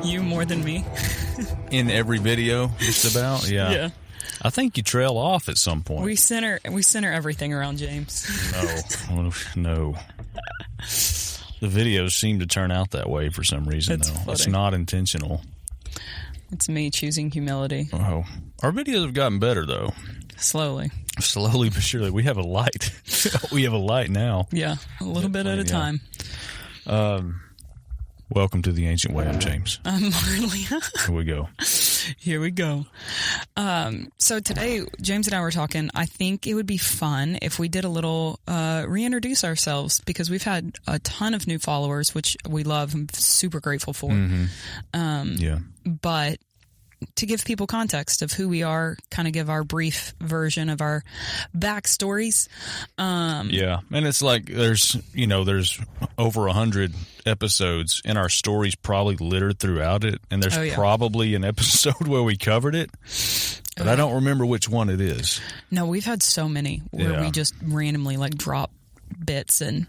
You more than me. In every video, just about. Yeah. I think you trail off at some point. We center everything around James. No. The videos seem to turn out that way for some reason, It's though. funny. It's not intentional. It's me choosing humility. Oh, our videos have gotten better, though. Slowly but surely. We have a light. We have a light now. Yeah, a little bit at a time. Welcome to the Ancient Way. I'm James. I'm Marleah. Here we go. So today, James and I were talking. I think it would be fun if we did a little reintroduce ourselves, because we've had a ton of new followers, which we love. I'm super grateful for. But to give people context of who we are, kind of give our brief version of our backstories. Yeah, and it's like there's over 100 episodes, and our stories probably littered throughout it, and there's probably an episode where we covered it, but I don't remember which one it is. No, we've had so many where we just randomly drop bits, and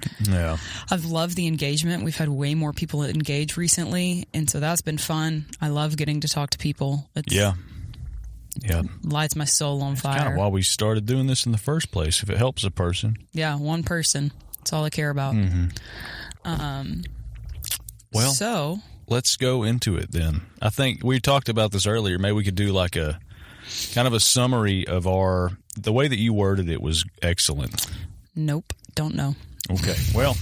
I've loved the engagement. We've had way more people that engage recently, and so that's been fun. I love getting to talk to people. It lights my soul on fire. Kind of why we started doing this in the first place. If it helps a person, one person, that's all I care about. So let's go into it then. I think we talked about this earlier. Maybe we could do like a kind of a summary of the way that you worded it was excellent. Nope. Don't know. Okay. Well,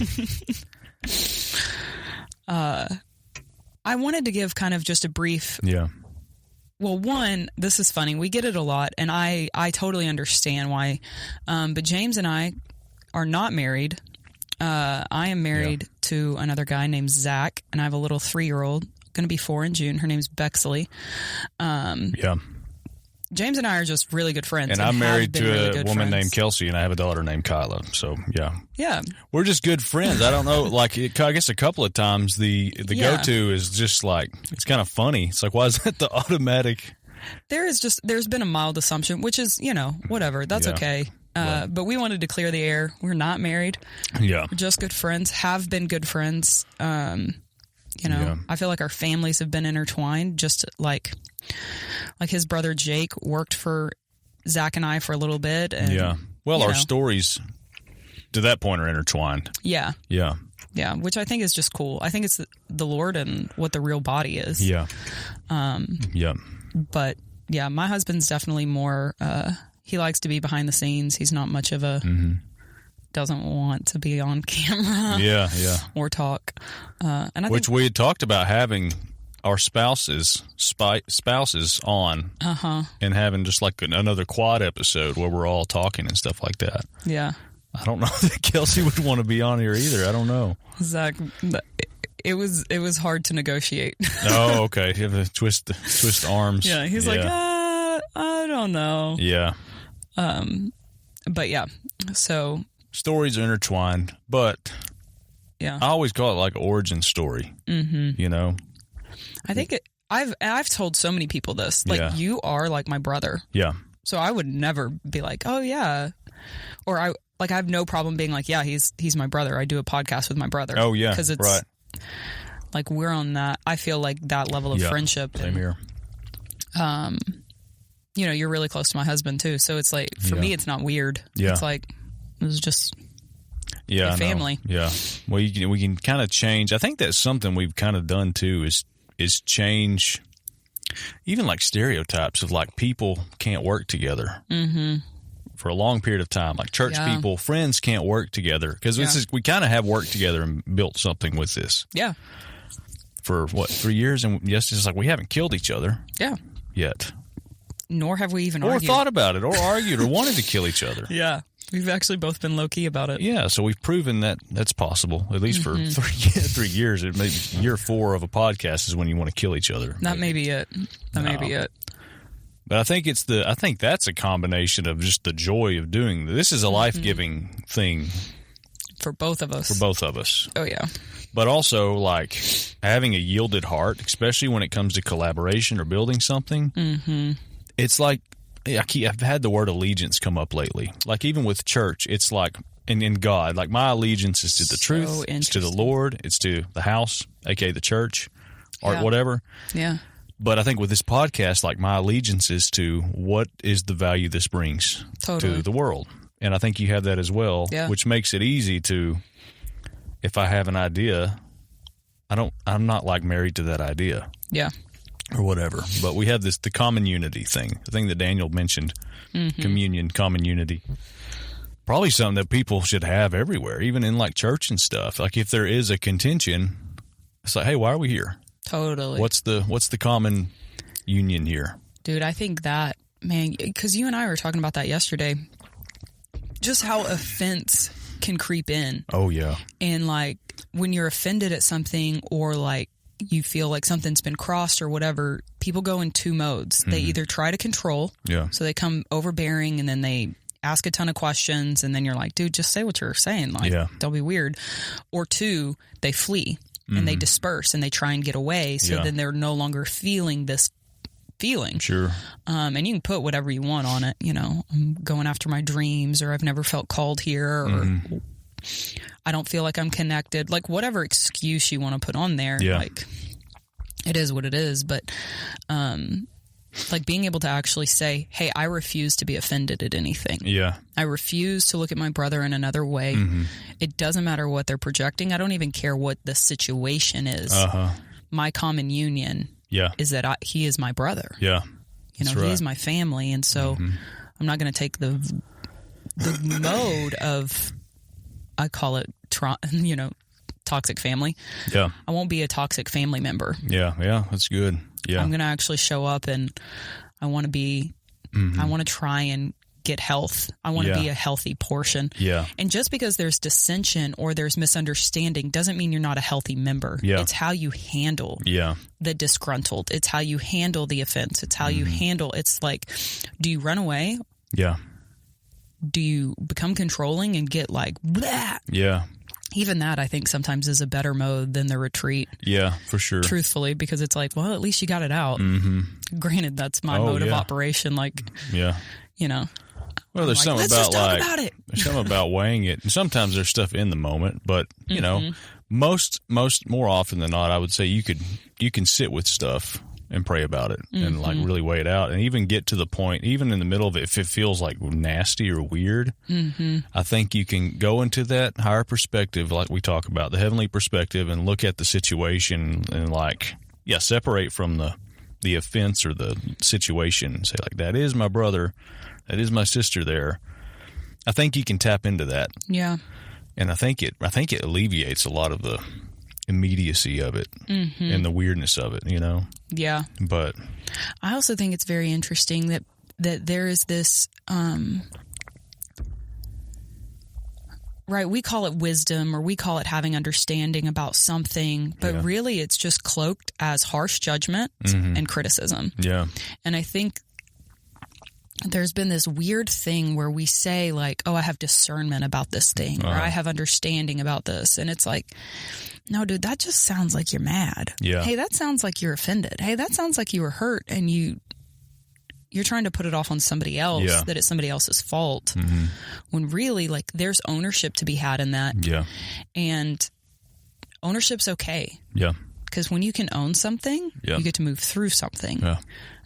I wanted to give kind of just a brief. Yeah. Well, one, this is funny. We get it a lot, and I totally understand why. But James and I are not married. I am married to another guy named Zach, and I have a little 3-year-old, going to be 4 in June. Her name's Bexley. James and I are just really good friends. And I'm married to a woman named Kelsey, and I have a daughter named Kyla. So, yeah. We're just good friends. I don't know, I guess a couple of times the go-to is just it's kind of funny. It's like, why is that the automatic? There's been a mild assumption, which is, whatever. That's okay. But we wanted to clear the air. We're not married. Yeah. We're just good friends, have been good friends. I feel like our families have been intertwined, just like his brother Jake worked for Zach and I for a little bit. And, our stories to that point are intertwined. Yeah. Yeah. Yeah, which I think is just cool. I think it's the Lord and what the real body is. Yeah. But, my husband's definitely more, he likes to be behind the scenes. He's not much of a, doesn't want to be on camera. Yeah. Or talk. And which we had talked about having our spouses on and having just another quad episode where we're all talking and stuff like that. Yeah. I don't know that Kelsey would want to be on here either. I don't know. Zach, it was hard to negotiate. Oh, okay. You have to twist arms. Yeah, he's like, I don't know. Yeah. But so stories are intertwined, but I always call it like origin story. I think I've told so many people this. You are like my brother. Yeah. So I would never be like, oh yeah, or I have no problem being like, yeah, he's my brother. I do a podcast with my brother. Oh yeah, because it's we're on that. I feel like that level of friendship. Same here. You're really close to my husband too, so it's like for me, it's not weird. Yeah. It's like it was just. Yeah, family. Yeah, well, we can kind of change. I think that's something we've kind of done too. Is change, even stereotypes of people can't work together for a long period of time. Like church people, friends can't work together because we kind of have worked together and built something with this. Yeah. For 3 years, and it's just we haven't killed each other. Yeah. Yet. Nor have we even argued. Or thought about it, or argued, or wanted to kill each other. Yeah. We've actually both been low-key about it. Yeah, so we've proven that that's possible, at least for 3 years. It may be year 4 of a podcast is when you want to kill each other. That may be it. May be it. But I think that's a combination of just the joy of doing this. This is a life-giving thing. For both of us. Oh, yeah. But also, having a yielded heart, especially when it comes to collaboration or building something, it's I've had the word allegiance come up lately. Even with church, it's in God. My allegiance is to the truth, it's to the Lord, it's to the house, aka the church. or whatever. Yeah. But I think with this podcast, like my allegiance is to what is the value this brings to the world. And I think you have that as well, which makes it easy to, if I have an idea, I'm not like married to that idea. Yeah. Or whatever. But we have the common unity thing, the thing that Daniel mentioned, communion, common unity. Probably something that people should have everywhere, even in like church and stuff. Like if there is a contention, it's like, hey, why are we here? Totally. What's the common union here? Dude, I think that, man, because you and I were talking about that yesterday, just how offense can creep in. Oh, yeah. And like when you're offended at something or like you feel like something's been crossed or whatever, people go in two modes. They either try to control, so they come overbearing and then they ask a ton of questions and then you're like, dude, just say what you're saying. Like, don't be weird. Or two, they flee. And they disperse and they try and get away. So then they're no longer feeling this feeling. Sure. And you can put whatever you want on it. You know, I'm going after my dreams, or I've never felt called here, or I don't feel like I'm connected. Like whatever excuse you want to put on there. Like it is what it is. But like being able to actually say, hey, I refuse to be offended at anything. Yeah. I refuse to look at my brother in another way. It doesn't matter what they're projecting. I don't even care what the situation is. My common union is that he is my brother. Yeah. You know, he's my family. And so I'm not going to take the mode of, I call it, toxic family. Yeah. I won't be a toxic family member. Yeah. Yeah. That's good. Yeah. I'm going to actually show up and I want to be, I want to try and get health. I want to be a healthy portion. Yeah. And just because there's dissension or there's misunderstanding doesn't mean you're not a healthy member. Yeah. It's how you handle the disgruntled. It's how you handle the offense. It's how you handle, it's like, do you run away? Yeah. Do you become controlling and get like, blah? Yeah. Even that, I think, sometimes is a better mode than the retreat. Yeah, for sure. Truthfully, because it's like, well, at least you got it out. Granted, that's my mode of operation. Like, you know. Well, there's something about like there's something about weighing it, and sometimes there's stuff in the moment, but you know, more often than not, I would say you can sit with stuff and pray about it and like really weigh it out and even get to the point, even in the middle of it, if it feels like nasty or weird, I think you can go into that higher perspective, like we talk about, the heavenly perspective, and look at the situation and like, separate from the offense or the situation and say like, that is my brother, that is my sister there. I think you can tap into that. Yeah. And I think it alleviates a lot of the immediacy of it and the weirdness of it, you know? Yeah. But I also think it's very interesting that there is this, right, we call it wisdom or we call it having understanding about something, but really it's just cloaked as harsh judgment and criticism. Yeah. And I think there's been this weird thing where we say like, oh, I have discernment about this thing or I have understanding about this. And it's like, no, dude, that just sounds like you're mad. Yeah. Hey, that sounds like you're offended. Hey, that sounds like you were hurt and you're trying to put it off on somebody else, that it's somebody else's fault. When really, like, there's ownership to be had in that. Yeah. And ownership's okay. Yeah. Because when you can own something, you get to move through something. Yeah.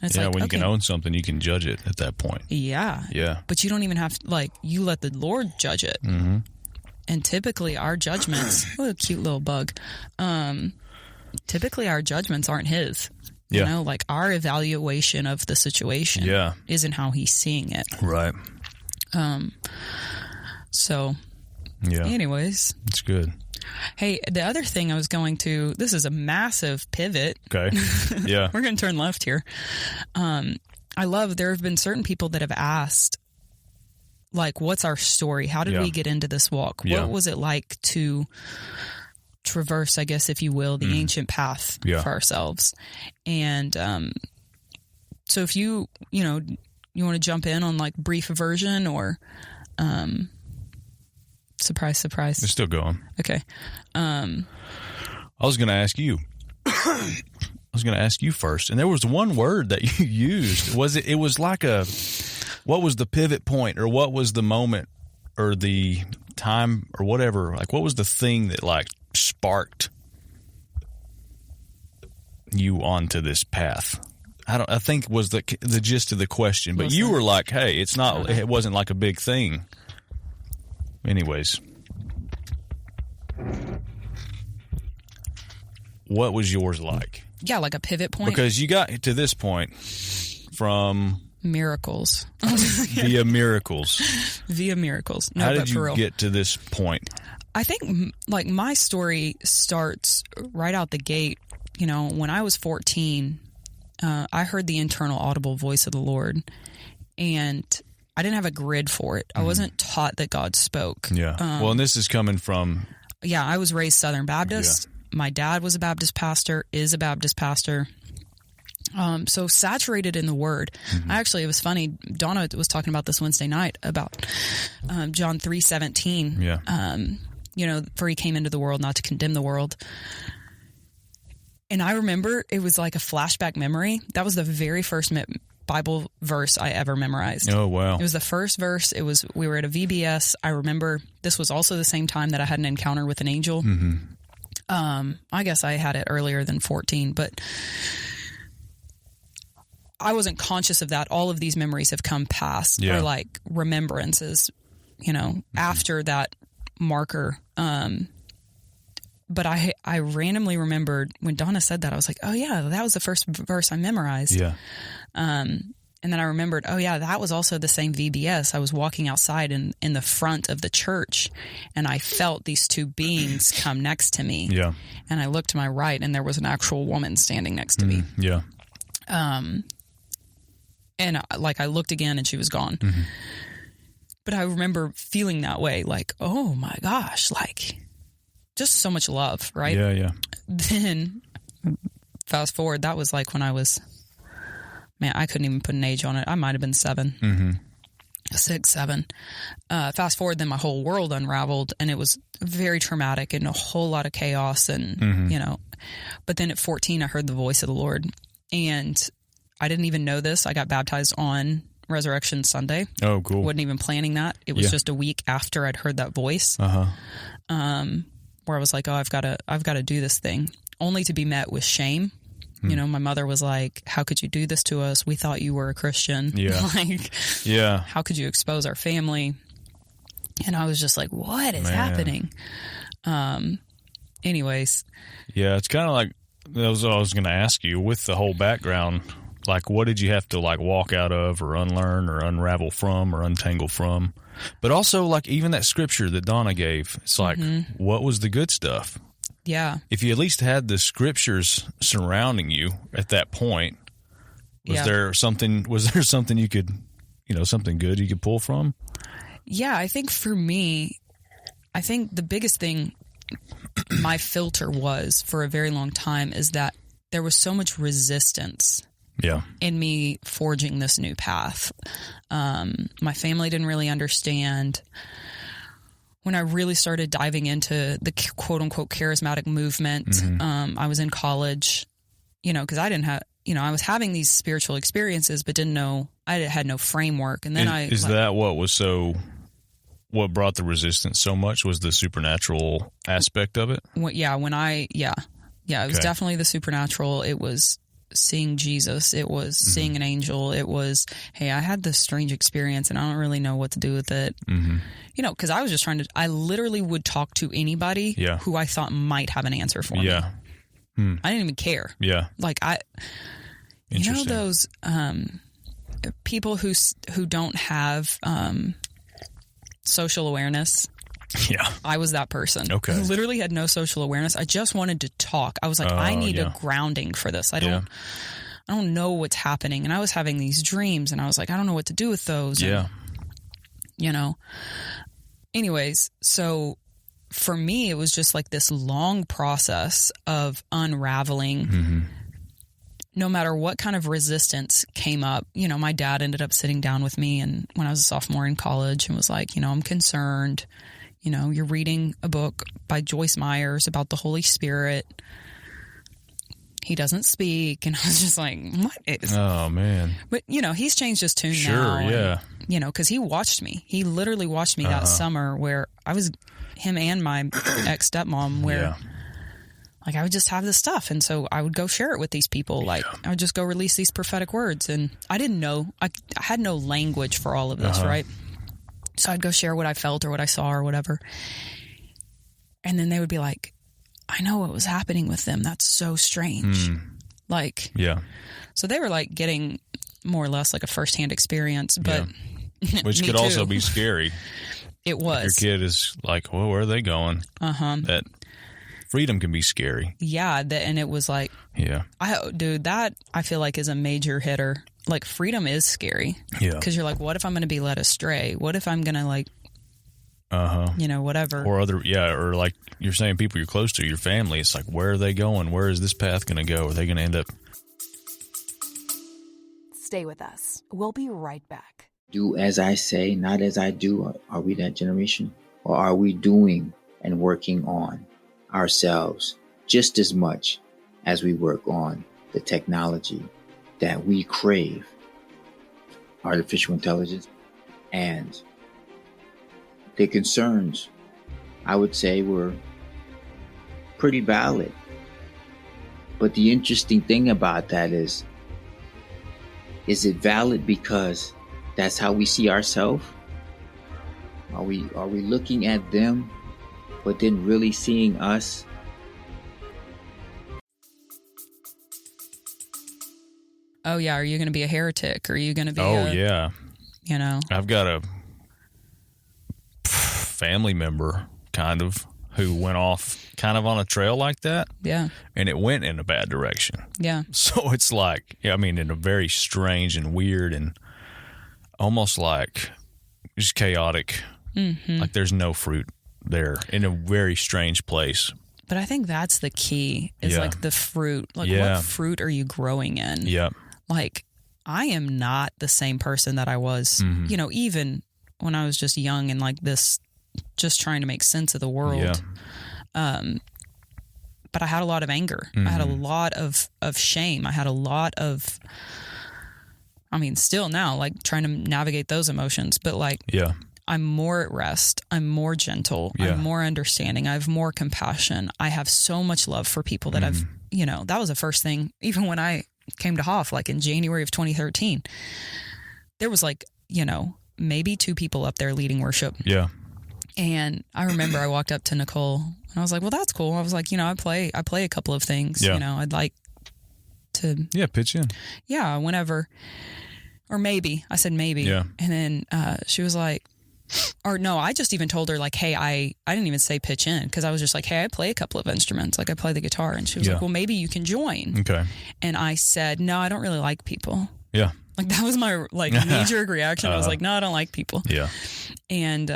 And it's when you can own something, you can judge it at that point. Yeah. Yeah. But you don't even have to, like, you let the Lord judge it. And typically our judgments, oh, cute little bug. Typically our judgments aren't his. You know, like our evaluation of the situation isn't how he's seeing it. Right. So, anyways. It's good. Hey, the other thing I was going to, this is a massive pivot. Okay. Yeah. We're going to turn left here. There have been certain people that have asked, like, what's our story? How did we get into this walk? What was it like to traverse, I guess, if you will, the ancient path for ourselves? And so if you want to jump in on like brief version or surprise. It's still going. Okay. I was going to ask you. I was going to ask you first. And there was one word that you used. It was like what was the pivot point or what was the moment or the time or whatever? Like what was the thing that like sparked you onto this path? I think was the gist of the question, but you were like, hey, it wasn't like a big thing. Anyways, what was yours like? Yeah, like a pivot point. Because you got to this point from miracles. Via miracles. Via miracles. No, how did but for you real. get to this point? I think like my story starts right out the gate. You know, when I was 14, I heard the internal audible voice of the Lord, and I didn't have a grid for it. I wasn't taught that God spoke. Yeah. Well, and this is coming from... Yeah, I was raised Southern Baptist. Yeah. My dad was a Baptist pastor, is a Baptist pastor. So saturated in the Word. Actually, it was funny. Donna was talking about this Wednesday night about John 3:17. Yeah. You know, for he came into the world not to condemn the world. And I remember it was like a flashback memory. That was the very first Bible verse I ever memorized. Oh, wow. It was the first verse. We were at a VBS. I remember this was also the same time that I had an encounter with an angel. I guess I had it earlier than 14, but I wasn't conscious of that. All of these memories have come past, or like remembrances, you know, after that marker. But I randomly remembered when Donna said that, I was like, oh yeah, that was the first verse I memorized. Yeah. And then I remembered, oh yeah, that was also the same VBS. I was walking outside in the front of the church, and I felt these two beings come next to me. Yeah. And I looked to my right, and there was an actual woman standing next to me. Yeah. And I looked again, and she was gone. But I remember feeling that way, like, oh my gosh, like just so much love, right? Yeah, yeah. Then fast forward, that was like when I was, man, I couldn't even put an age on it. I might have been 7, 6, 7. Fast forward, then my whole world unraveled, and it was very traumatic and a whole lot of chaos, and you know. But then at 14, I heard the voice of the Lord, and I didn't even know this. I got baptized on Resurrection Sunday. Oh, cool. Wasn't even planning that. It was just a week after I'd heard that voice. Where I was like, oh, I've got to do this thing, only to be met with shame. You know, my mother was like, how could you do this to us? We thought you were a Christian. Yeah. Like, yeah. How could you expose our family? And I was just like, what is happening? Anyways. Yeah, it's kind of like, that was what I was going to ask you, with the whole background, like, what did you have to, like, walk out of or unlearn or unravel from or untangle from? But also, like, even that scripture that Donna gave, it's like, what was the good stuff? Yeah. If you at least had the scriptures surrounding you at that point, was there something you could, you know, something good you could pull from? Yeah, I think for me, the biggest thing my filter was for a very long time is that there was so much resistance in me forging this new path. My family didn't really understand. When I really started diving into the quote unquote charismatic movement, I was in college, you know, because I didn't have, you know, I was having these spiritual experiences, but didn't know, I had no framework. And then that what brought the resistance so much, was the supernatural aspect of it? It was definitely the supernatural. It was seeing Jesus. It was seeing an angel. It was, hey, I had this strange experience and I don't really know what to do with it. You know, because I was just I literally would talk to anybody who I thought might have an answer for me. I didn't even care. Like you know, those people who don't have social awareness. I was that person. Okay. I literally had no social awareness. I just wanted to talk. I was like, I need a grounding for this. I don't know what's happening. And I was having these dreams, and I was like, I don't know what to do with those. And, you know. Anyways, so for me, it was just like this long process of unraveling. No matter what kind of resistance came up, you know, my dad ended up sitting down with me, and when I was a sophomore in college, and was like, you know, I'm concerned. You know, you're reading a book by Joyce Myers about the Holy Spirit. He doesn't speak. And I was just like, what is... Oh, man. But, you know, he's changed his tune now. Sure, yeah. And, you know, because he watched me. He literally watched me that summer where I was... Him and my ex-stepmom, where like I would just have this stuff. And so I would go share it with these people. Like I would just go release these prophetic words. And I didn't know, I had no language for all of this, right? So I'd go share what I felt or what I saw or whatever. And then they would be like, I know what was happening with them. That's so strange. Like, so they were like getting more or less like a firsthand experience, but which could also be scary. It was. If your kid is like, well, where are they going? That freedom can be scary. Yeah. And it was like, that I feel like is a major hitter. Like freedom is scary. Yeah. Because you're like, what if I'm going to be led astray? What if I'm going to like, whatever. Or or like you're saying, people you're close to, your family, it's like, where are they going? Where is this path going to go? Are they going to end up? Stay with us. We'll be right back. Do as I say, not as I do. Are we that generation? Or are we doing and working on ourselves just as much as we work on the technology that we crave, artificial intelligence, and the concerns, I would say, were pretty valid. But the interesting thing about that is it valid because that's how we see ourselves? Are we looking at them, but then really seeing us? Oh yeah, are you going to be a heretic? Are you going to be? I've got a family member kind of who went off kind of on a trail like that. Yeah. And it went in a bad direction. Yeah. So it's like, in a very strange and weird and almost like just chaotic. Like there's no fruit there, in a very strange place. But I think that's the key is like the fruit. Like what fruit are you growing in? Yeah. Like I am not the same person that I was, even when I was just young and like this, just trying to make sense of the world. Yeah. But I had a lot of anger. I had a lot of shame. I had a lot of, still now, like trying to navigate those emotions, but like, I'm more at rest. I'm more gentle. I'm more understanding. I have more compassion. I have so much love for people that I've, that was the first thing, even when I came to Hoff, like in January of 2013, there was like, maybe 2 people up there leading worship. Yeah. And I remember I walked up to Nicole and I was like, well, that's cool. I was like, I play a couple of things, I'd like to pitch in. Yeah. Whenever, or maybe I said, maybe. Yeah. And then, she was like, or no, I just even told her like, hey, I didn't even say pitch in. Cause I was just like, hey, I play a couple of instruments. Like I play the guitar. And she was like, well, maybe you can join. Okay. And I said, no, I don't really like people. Yeah. Like that was my like knee-jerk reaction. I was like, no, I don't like people. Yeah. And,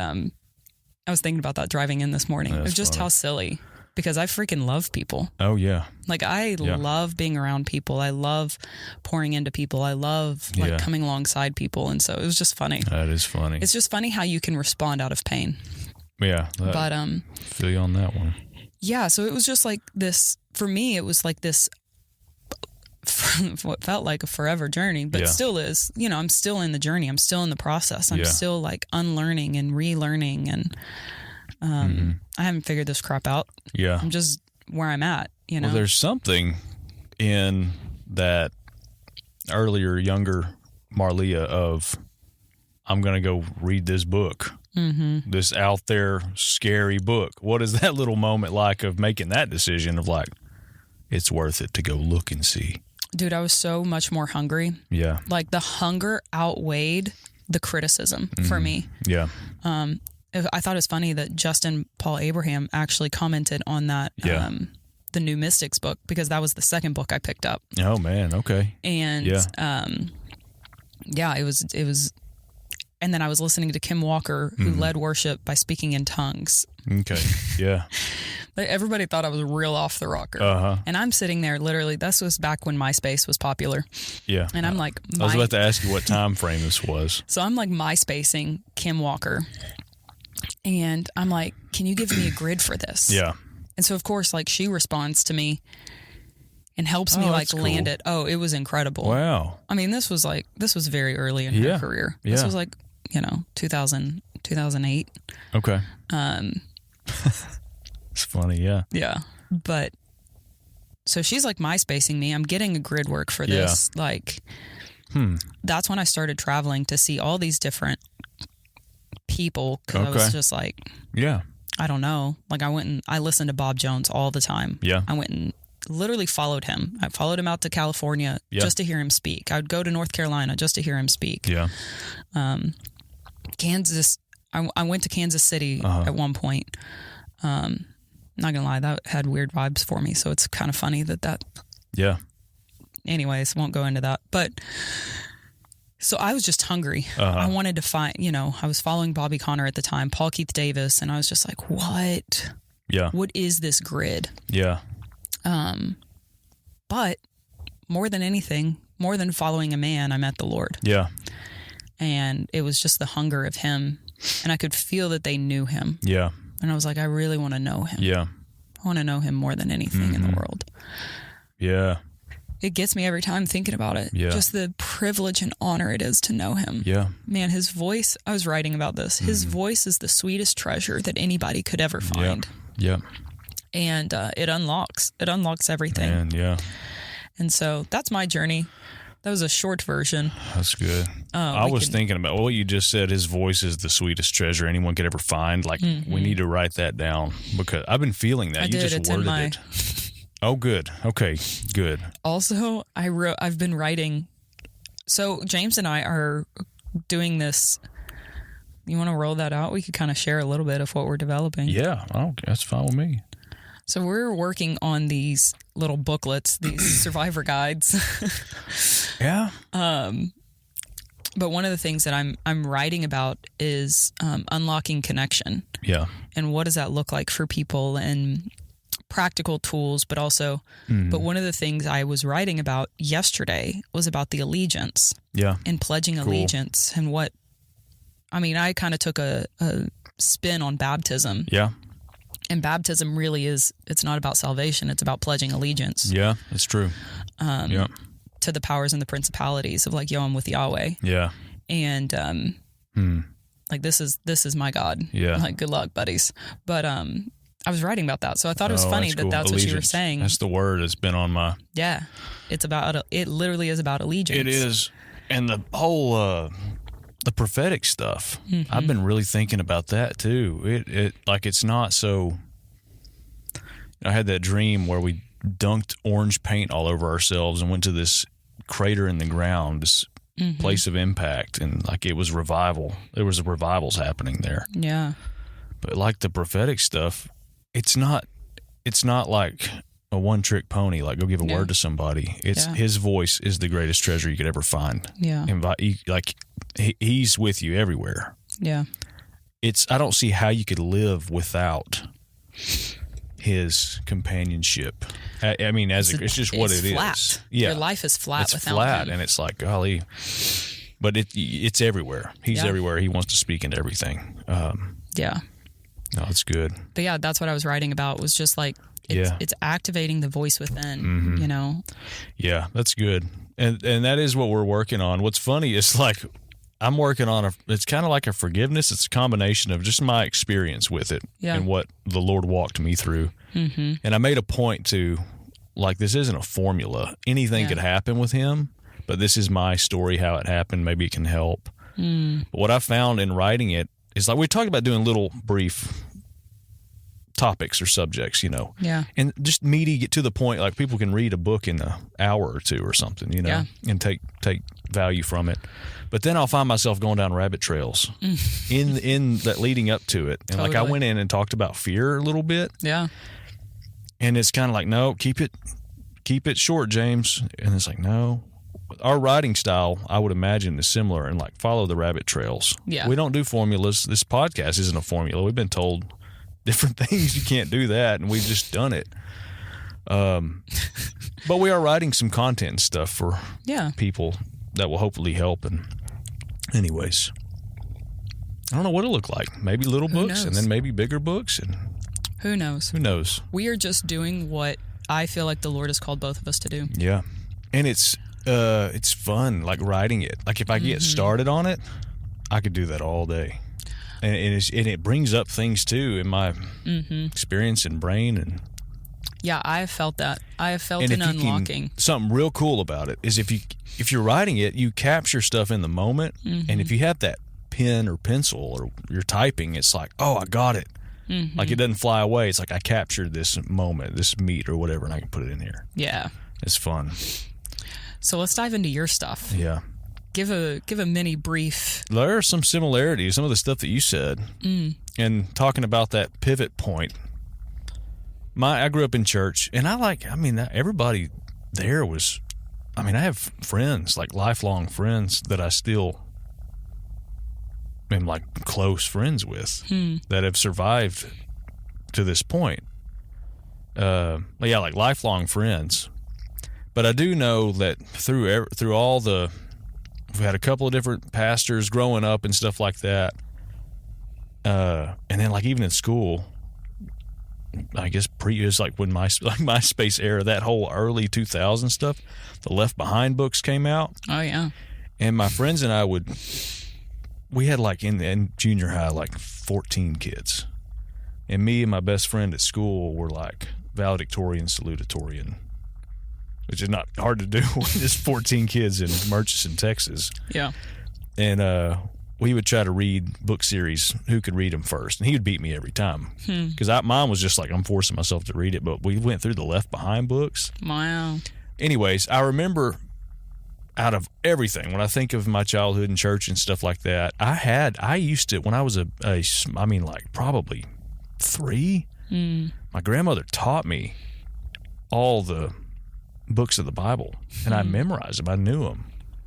I was thinking about that driving in this morning. It was just funny. How silly, because I freaking love people. Oh yeah. Like I love being around people. I love pouring into people. I love like coming alongside people. And so it was just funny. That is funny. It's just funny how you can respond out of pain. Yeah. But feel you on that one. Yeah. So it was just like this, for me, it was like this, what felt like a forever journey, but still is, I'm still in the journey. I'm still in the process. I'm still like unlearning and relearning. And I haven't figured this crap out. Yeah. I'm just where I'm at, Well, there's something in that earlier, younger Marleah of, I'm going to go read this book, this out there scary book. What is that little moment like of making that decision of like, it's worth it to go look and see? Dude, I was so much more hungry. Yeah. Like the hunger outweighed the criticism for me. Yeah. I thought it was funny that Justin Paul Abraham actually commented on that, the New Mystics book, because that was the second book I picked up. Oh man. Okay. And, it was, and then I was listening to Kim Walker, who led worship by speaking in tongues. Okay. Yeah. Everybody thought I was real off the rocker. And I'm sitting there literally, this was back when MySpace was popular. Yeah. And I'm like, I was about to ask you what time frame this was. So I'm like MySpacing Kim Walker. And I'm like, can you give me a grid for this? Yeah. And so of course, like she responds to me and helps me like land it. Oh, it was incredible. Wow. This was very early in her career. Yeah. This was like, 2008. Okay. It's funny, yeah. Yeah. But so she's like MySpacing me. I'm getting a grid work for this. Yeah. Like, that's when I started traveling to see all these different people. Cause I was just like, yeah, I don't know. Like I listened to Bob Jones all the time. Yeah. I went and literally followed him. I followed him out to California just to hear him speak. I would go to North Carolina just to hear him speak. Yeah. Kansas. I went to Kansas City at one point. Not gonna lie, that had weird vibes for me. So it's kind of funny that. Yeah. Anyways, won't go into that. But so I was just hungry. I wanted to find. I was following Bobby Connor at the time, Paul Keith Davis, and I was just like, what? Yeah. What is this grid? Yeah. But more than anything, more than following a man, I met the Lord. Yeah. And it was just the hunger of him, and I could feel that they knew him. Yeah. And I was like, I really want to know him. Yeah. I want to know him more than anything in the world. Yeah. It gets me every time thinking about it. Yeah. Just the privilege and honor it is to know him. Yeah. Man, his voice, I was writing about this. His voice is the sweetest treasure that anybody could ever find. Yeah. And it unlocks everything. Man, yeah. And so that's my journey. That was a short version. That's good. I was thinking about what you just said. His voice is the sweetest treasure anyone could ever find. Like, we need to write that down because I've been feeling that. You just worded it. Oh, good. Okay, good. Also, I've been writing. So James and I are doing this. You want to roll that out? We could kind of share a little bit of what we're developing. Yeah, that's fine with me. So we're working on these little booklets, these survivor guides. Yeah. But one of the things that I'm writing about is unlocking connection. Yeah. And what does that look like for people, and practical tools, but also, but one of the things I was writing about yesterday was about the allegiance. Yeah. And pledging allegiance, and I kind of took a spin on baptism. Yeah. And baptism really it's not about salvation. It's about pledging allegiance. Yeah, it's true. To the powers and the principalities of like, yo, I'm with Yahweh. Yeah. And like, this is my God. Yeah. Like, good luck, buddies. But I was writing about that. So I thought it was funny that that's allegiance. What you were saying. That's the word that's been on my... Yeah. It literally is about allegiance. It is. And the whole... the prophetic stuff. I've been really thinking about that too. It's not so. I had that dream where we dunked orange paint all over ourselves and went to this crater in the ground, this place of impact, and like it was revival. There was revivals happening there. Yeah. But like the prophetic stuff, it's not like a one-trick pony, like go give a word to somebody. It's his voice is the greatest treasure you could ever find. Yeah. He's with you everywhere. Yeah. I don't see how you could live without his companionship. I mean, it's just what it flat. Is. Yeah. Your life is flat it's without flat, him. and it's like, golly. But it's everywhere. He's everywhere. He wants to speak into everything. Yeah. No, it's good. But yeah, that's what I was writing about, was just like, it's activating the voice within, you know? Yeah, that's good. And that is what we're working on. What's funny is like, I'm working on it's kind of like a forgiveness. It's a combination of just my experience with it and what the Lord walked me through. And I made a point to, like, this isn't a formula. Anything could happen with him, but this is my story, how it happened. Maybe it can help. But what I found in writing it is, like, we talked about doing little brief topics or subjects, you know, and just meaty, get to the point. Like, people can read a book in an hour or two or something, you know, and take value from it. But then I'll find myself going down rabbit trails in that leading up to it. And like, I went in and talked about fear a little bit. Yeah. And it's kind of like, no, keep it short, James. And it's like, no, our writing style, I would imagine, is similar, and like, follow the rabbit trails. Yeah. We don't do formulas. This podcast isn't a formula. We've been told different things. You can't do that. And we've just done it. But we are writing some content and stuff for people that will hopefully help. And anyways, I don't know what it'll look like. Maybe little books, and then maybe bigger books. And who knows? We are just doing what I feel like the Lord has called both of us to do. Yeah. And it's fun, like, writing it. Like, if I get started on it, I could do that all day. And it brings up things too in my experience and brain. And Yeah, I have felt that. I have felt And an if you unlocking. something real cool about it is if you're writing it, you capture stuff in the moment, and if you have that pen or pencil or you're typing, it's like, oh, I got it. Like it doesn't fly away. It's like I captured this moment, this meat or whatever, and I can put it in here. Yeah. It's fun. So let's dive into your stuff. Yeah. Give a mini brief. There are some similarities, some of the stuff that you said. And talking about that pivot point. I grew up in church, and everybody there was, I have friends, like lifelong friends that I still am like close friends with that have survived to this point. Like lifelong friends. But I do know that through all we've had a couple of different pastors growing up and stuff like that. And then like even in school, I guess it was like when MySpace era, that whole early 2000 stuff, the Left Behind books came out. Oh yeah. And my friends and I we had like in junior high, like 14 kids. And me and my best friend at school were like valedictorian, salutatorian, which is not hard to do when there's 14 kids in Murchison, Texas. Yeah. And we would try to read book series, who could read them first. And he would beat me every time. Because mine was just like, I'm forcing myself to read it. But we went through the Left Behind books. Wow. Anyways, I remember out of everything, when I think of my childhood in church and stuff like that, I used to, when I was probably 3, my grandmother taught me all the books of the Bible, and I memorized them. I knew them.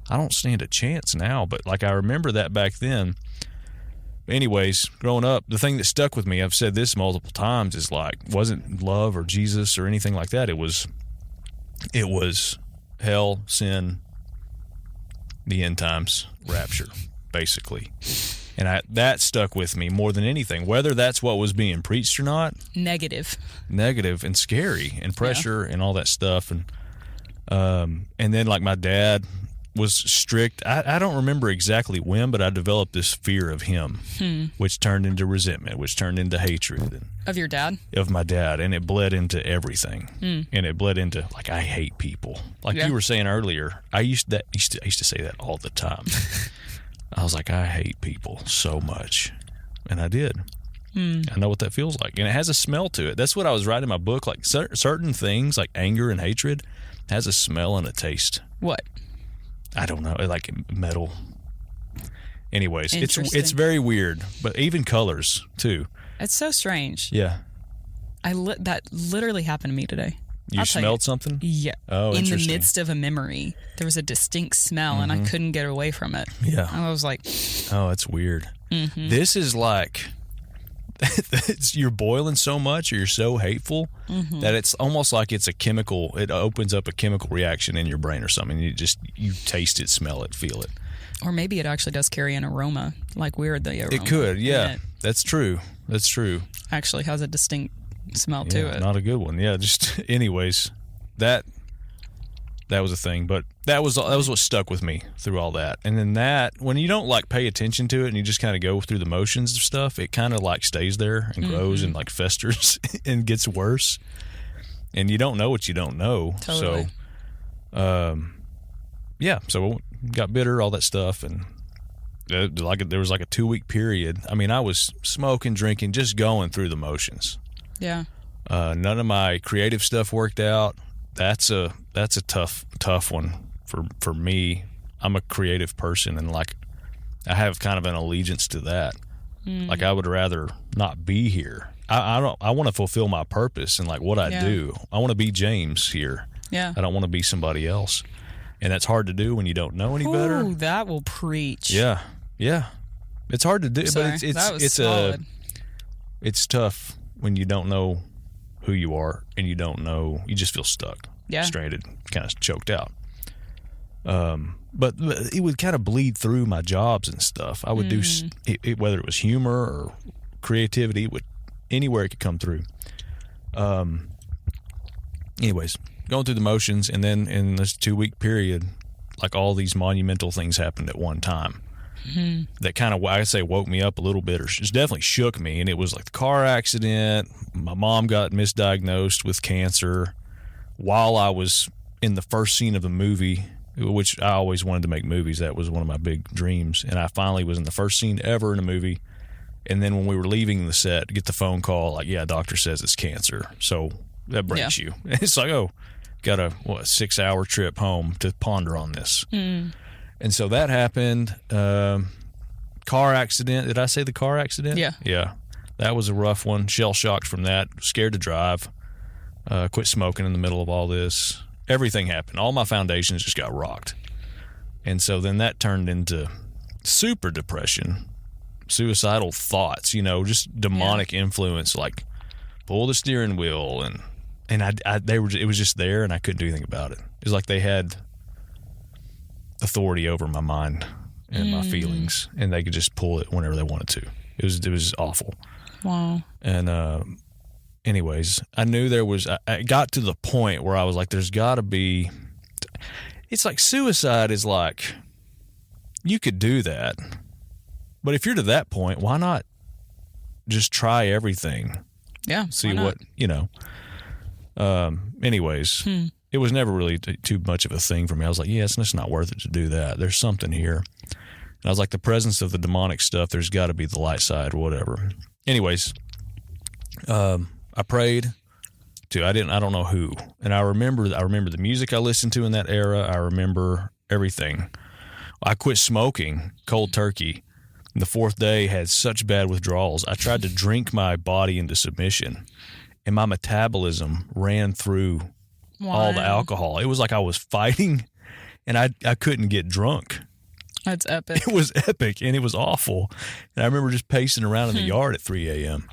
I don't stand a chance now, but like I remember that back then. Anyways, growing up, the thing that stuck with me, I've said this multiple times, is like, wasn't love or Jesus or anything like that. It was hell, sin, the end times, rapture, basically. And that stuck with me more than anything, whether that's what was being preached or not. Negative and scary and pressure and all that stuff. And then like my dad was strict. I don't remember exactly when, but I developed this fear of him, which turned into resentment, which turned into hatred. Of your dad? Of my dad. And it bled into everything. And it bled into, like, I hate people. Like you were saying earlier, I used to say that all the time. I was like, I hate people so much. And I did. I know what that feels like. And it has a smell to it. That's what I was writing in my book. Like certain things, like anger and hatred, has a smell and a taste. What? I don't know, like metal. Anyways, it's very weird, but even colors too. It's so strange. Yeah. That literally happened to me today. You smelled something? Yeah. Oh, in the midst of a memory, there was a distinct smell, and I couldn't get away from it. Yeah. I was like, oh, that's weird. This is like, you're boiling so much, or you're so hateful that it's almost like it's a chemical. It opens up a chemical reaction in your brain or something. You taste it, smell it, feel it. Or maybe it actually does carry an aroma, like the aroma. It could, yeah. That's true. Actually has a distinct smell to it. Not a good one. Yeah, just anyways, that was a thing, but that was what stuck with me through all that. And then that, when you don't like pay attention to it and you just kind of go through the motions of stuff, it kind of like stays there and grows and like festers and gets worse. And you don't know what you don't know. Totally. So, so got bitter, all that stuff, and there was like a 2-week period. I mean, I was smoking, drinking, just going through the motions. Yeah. None of my creative stuff worked out. That's a tough one for me. I'm a creative person, and like I have kind of an allegiance to that. Like I would rather not be here. I want to fulfill my purpose and like what I do. I want to be James here. Yeah. I don't want to be somebody else. And that's hard to do when you don't know any better. Ooh, that will preach. Yeah. Yeah. It's hard to do, but it's solid. It's tough when you don't know who you are and you just feel stuck, stranded, kind of choked out. But it would kind of bleed through my jobs and stuff. I would do whether it was humor or creativity, anywhere it could come through. Anyways, going through the motions, and then in this 2-week period, like all these monumental things happened at one time. that kind of, I'd say, woke me up a little bit, or just definitely shook me. And it was like the car accident. My mom got misdiagnosed with cancer while I was in the first scene of a movie, which I always wanted to make movies. That was one of my big dreams. And I finally was in the first scene ever in a movie. And then when we were leaving the set, get the phone call, like, yeah, doctor says it's cancer. So that breaks you. It's like, oh, got a 6-hour trip home to ponder on this. And so that happened. Car accident. Did I say the car accident? Yeah. Yeah. That was a rough one. Shell shocked from that. Scared to drive. Quit smoking in the middle of all this. Everything happened. All my foundations just got rocked. And so then that turned into super depression, suicidal thoughts, just demonic influence, like pull the steering wheel. And it was just there, and I couldn't do anything about it. It was like they had authority over my mind and my feelings, and they could just pull it whenever they wanted to. It was awful. Wow. And anyways, I knew I got to the point where I was like, there's got to be, it's like suicide is like, you could do that, but if you're to that point, why not just try everything? Yeah. See what, anyways, it was never really too much of a thing for me. I was like, yeah, it's just not worth it to do that. There's something here. And I was like, the presence of the demonic stuff, there's got to be the light side or whatever. Anyways, I prayed to, I don't know who. And I remember the music I listened to in that era. I remember everything. I quit smoking cold turkey. And the fourth day had such bad withdrawals. I tried to drink my body into submission, and my metabolism ran through all the alcohol. It was like I was fighting, and I couldn't get drunk. That's epic. It was epic, and it was awful. And I remember just pacing around in the yard at 3 a.m.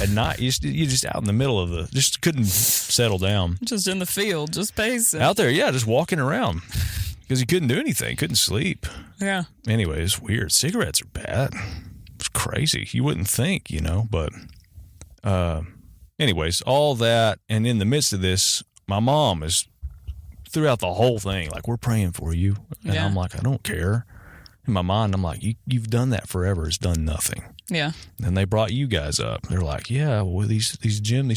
at night. You're just out in the middle of just couldn't settle down. Just in the field, just pacing. Out there, yeah, just walking around because you couldn't do anything, couldn't sleep. Yeah. Anyway, it's weird. Cigarettes are bad. It's crazy. You wouldn't think, but anyways, all that. And in the midst of this, my mom is throughout the whole thing, like, we're praying for you. And I'm like, I don't care. In my mind, I'm like, you've done that forever. It's done nothing. Yeah. And they brought you guys up. They're like, yeah, well, these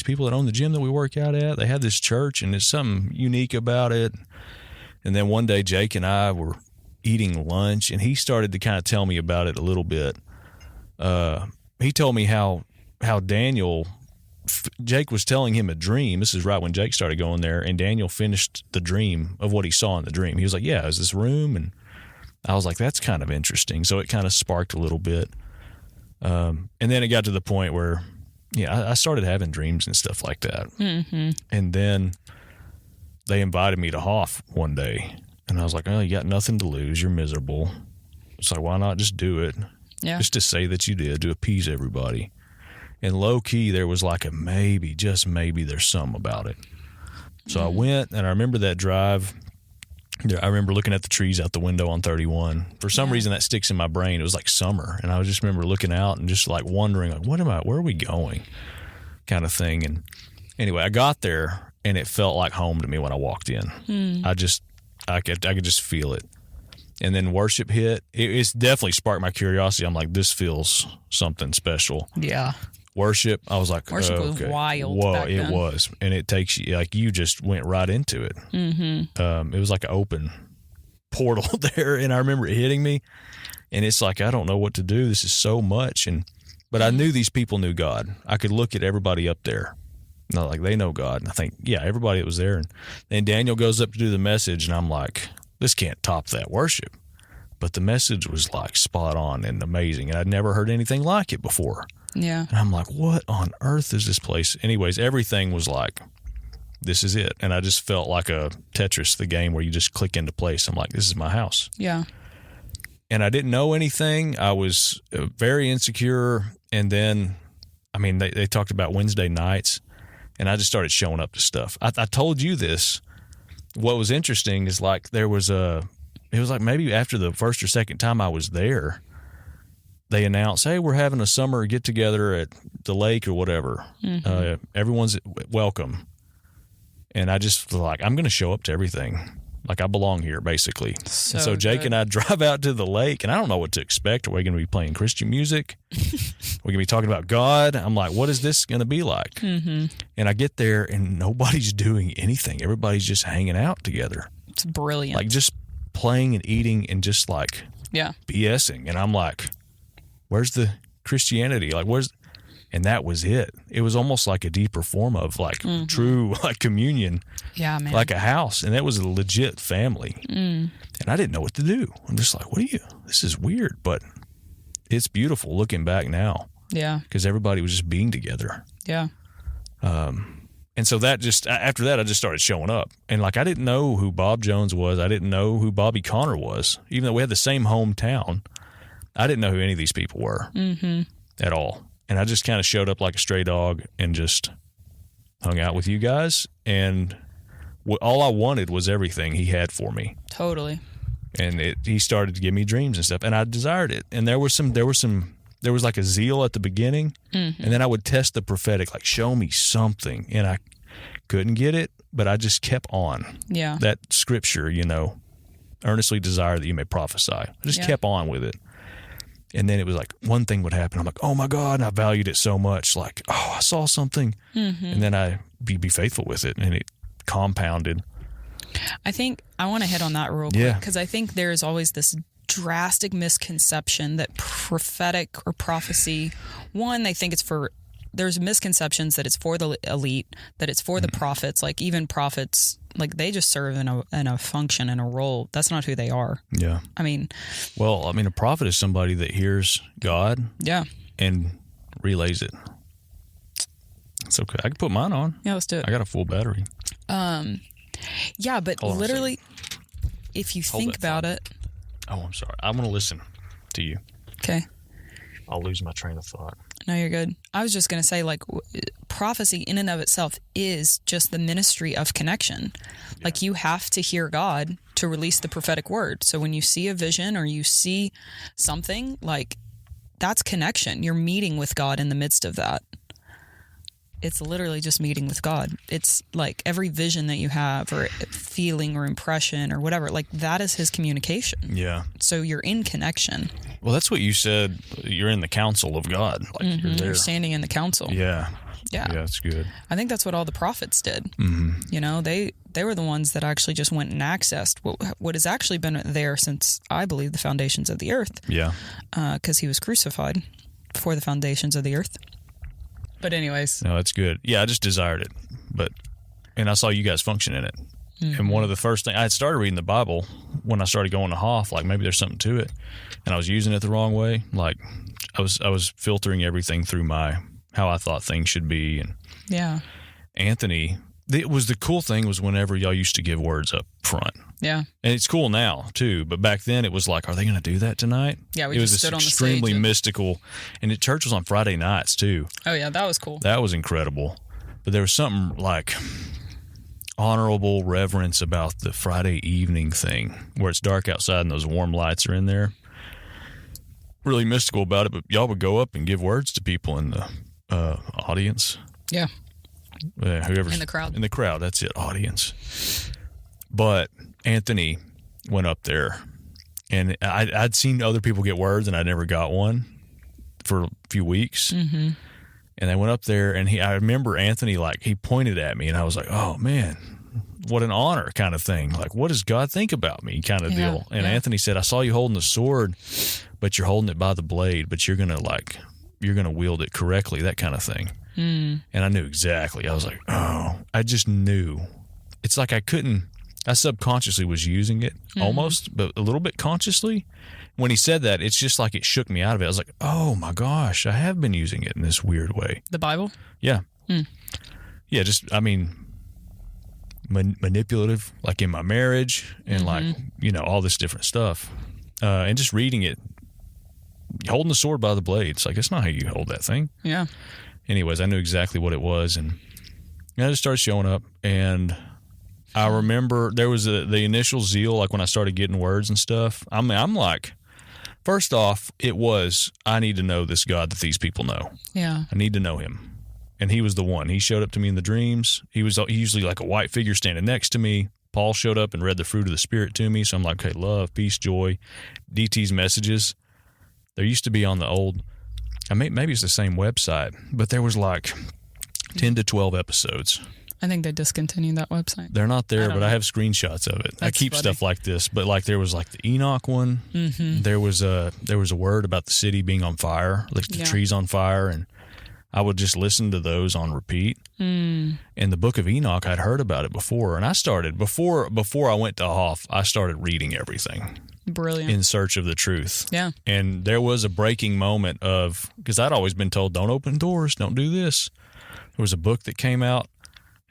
people that own the gym that we work out at, they had this church, and there's something unique about it. And then one day, Jake and I were eating lunch, and he started to kind of tell me about it a little bit. He told me how Daniel, Jake was telling him a dream. This is right when Jake started going there, and Daniel finished the dream of what he saw in the dream. He was like, yeah, it was this room, and I was like, that's kind of interesting. So it kind of sparked a little bit. And then it got to the point where, I started having dreams and stuff like that. Mm-hmm. And then they invited me to Hoff one day. And I was like, oh, you got nothing to lose. You're miserable. It's like, why not just do it? Yeah. Just to say that you did, to appease everybody. And low key, there was like a maybe, just maybe there's something about it. So I went, and I remember that drive. I remember looking at the trees out the window on 31. For some reason, that sticks in my brain. It was like summer, and I just remember looking out and just like wondering, like, where are we going, kind of thing. And anyway, I got there, and it felt like home to me when I walked in. I could just feel it. And then worship hit. It's definitely sparked my curiosity. I'm like, this feels something special. Yeah. Worship, I was like, worship was okay. wild. Whoa, back then. It was. And it takes you, like, you just went right into it. Mm-hmm. It was like an open portal there. And I remember it hitting me. And it's like, I don't know what to do. This is so much. But I knew these people knew God. I could look at everybody up there. And like, they know God. And I think, yeah, everybody that was there. And then Daniel goes up to do the message. And I'm like, this can't top that worship. But the message was like spot on and amazing. And I'd never heard anything like it before. Yeah. And I'm like, what on earth is this place? Anyways, everything was like, this is it. And I just felt like a Tetris, the game where you just click into place. I'm like, this is my house. Yeah. And I didn't know anything. I was very insecure. And then, I mean, they talked about Wednesday nights, and I just started showing up to stuff. I told you this. What was interesting is like it was like maybe after the first or second time I was there, they announced, hey, we're having a summer get-together at the lake or whatever. Mm-hmm. Everyone's welcome. And I just was like, I'm going to show up to everything. Like, I belong here, basically. So Jake good. and I drive out to the lake, and I don't know what to expect. Are we going to be playing Christian music? We're going to be talking about God? I'm like, what is this going to be like? Mm-hmm. And I get there, and nobody's doing anything. Everybody's just hanging out together. It's brilliant. Like, just playing and eating and just, like, BSing. And I'm like, where's the Christianity? Like, where's... And that was it. It was almost like a deeper form of, like, true, like, communion. Yeah, man. Like a house. And that was a legit family. And I didn't know what to do. I'm just like, this is weird. But it's beautiful looking back now. Yeah. Because everybody was just being together. Yeah. And so that just, after that, I just started showing up. And, like, I didn't know who Bob Jones was. I didn't know who Bobby Connor was. Even though we had the same hometown, I didn't know who any of these people were at all. And I just kind of showed up like a stray dog and just hung out with you guys. And all I wanted was everything he had for me. Totally. And he started to give me dreams and stuff, and I desired it. And there was like a zeal at the beginning, and then I would test the prophetic, like, show me something, and I couldn't get it, but I just kept on. Yeah. That scripture, earnestly desire that you may prophesy. I just kept on with it. And then it was like one thing would happen. I'm like, oh my God. And I valued it so much. Like, oh, I saw something. And then I'd be faithful with it. And it compounded. I think I want to hit on that real quick. Because I think there's always this drastic misconception that prophetic or prophecy, one, they think there's misconceptions that it's for the elite, that it's for the prophets. Like, even prophets, like, they just serve in a function and a role. That's not who they are. Yeah. I mean, a prophet is somebody that hears God and relays it. It's okay. I can put mine on. Yeah, let's do it. I got a full battery. Yeah, but Hold on literally, if you think about it. Oh, I'm sorry. I'm going to listen to you. Okay. I'll lose my train of thought. No, you're good. I was just going to say, like, prophecy in and of itself is just the ministry of connection. Yeah. Like, you have to hear God to release the prophetic word. So when you see a vision or you see something, like, that's connection. You're meeting with God in the midst of that. It's literally just meeting with God. It's like every vision that you have or feeling or impression or whatever, like, that is his communication. Yeah. So you're in connection. Well, that's what you said. You're in the council of God. Like, you're there. You're standing in the council. Yeah. Yeah. Yeah, that's good. I think that's what all the prophets did. Mm-hmm. They were the ones that actually just went and accessed what has actually been there since, I believe, the foundations of the earth. Yeah. Because he was crucified before the foundations of the earth. But anyways. No, that's good. Yeah, I just desired it. And I saw you guys function in it. Mm-hmm. And one of the first things, I had started reading the Bible when I started going to Hoff, like, maybe there's something to it. And I was using it the wrong way. Like, I was filtering everything through how I thought things should be. And Anthony, the cool thing was whenever y'all used to give words up front. Yeah. And it's cool now, too. But back then, it was like, are they going to do that tonight? Yeah, we just stood on the stage. It was extremely mystical. And the church was on Friday nights, too. Oh, yeah, that was cool. That was incredible. But there was something, like, honorable reverence about the Friday evening thing, where it's dark outside and those warm lights are in there. Really mystical about it, but y'all would go up and give words to people in the audience. Yeah. Whoever's in the crowd. In the crowd, that's it, audience. But Anthony went up there, and I'd seen other people get words, and I never got one for a few weeks. Mm-hmm. And I went up there, and I remember Anthony, like, he pointed at me, and I was like, oh, man, what an honor kind of thing. Like, what does God think about me kind of deal? And Anthony said, I saw you holding the sword, but you're holding it by the blade, but you're going to wield it correctly, that kind of thing. Mm. And I knew exactly. I was like, oh, I just knew. It's like I subconsciously was using it almost, but a little bit consciously. When he said that, it's just like it shook me out of it. I was like, oh my gosh, I have been using it in this weird way. The Bible? Yeah. Mm. Yeah, just, manipulative, like in my marriage and like, all this different stuff. And just reading it, holding the sword by the blade. It's like, that's not how you hold that thing. Yeah. Anyways, I knew exactly what it was. And I just started showing up. And I remember there was the initial zeal, like when I started getting words and stuff. I'm like, first off, it was, I need to know this God that these people know. Yeah. I need to know him. And he was the one. He showed up to me in the dreams. He was usually like a white figure standing next to me, Paul showed up and read the fruit of the Spirit to me. So I'm like, okay, love, peace, joy. DT's messages. There used to be on the old, maybe it's the same website, but there was like 10 to 12 episodes. I think they discontinued that website. They're not there, but I have screenshots of it. I keep funny. stuff like this, but like there was like the Enoch one. Mm-hmm. There was a word about the city being on fire, like the trees on fire, and I would just listen to those on repeat. And the book of Enoch, I'd heard about it before, and I started before I went to Hoff, I started reading everything. Brilliant. In search of the truth. Yeah. And there was a breaking moment because I'd always been told, don't open doors, don't do this. There was a book that came out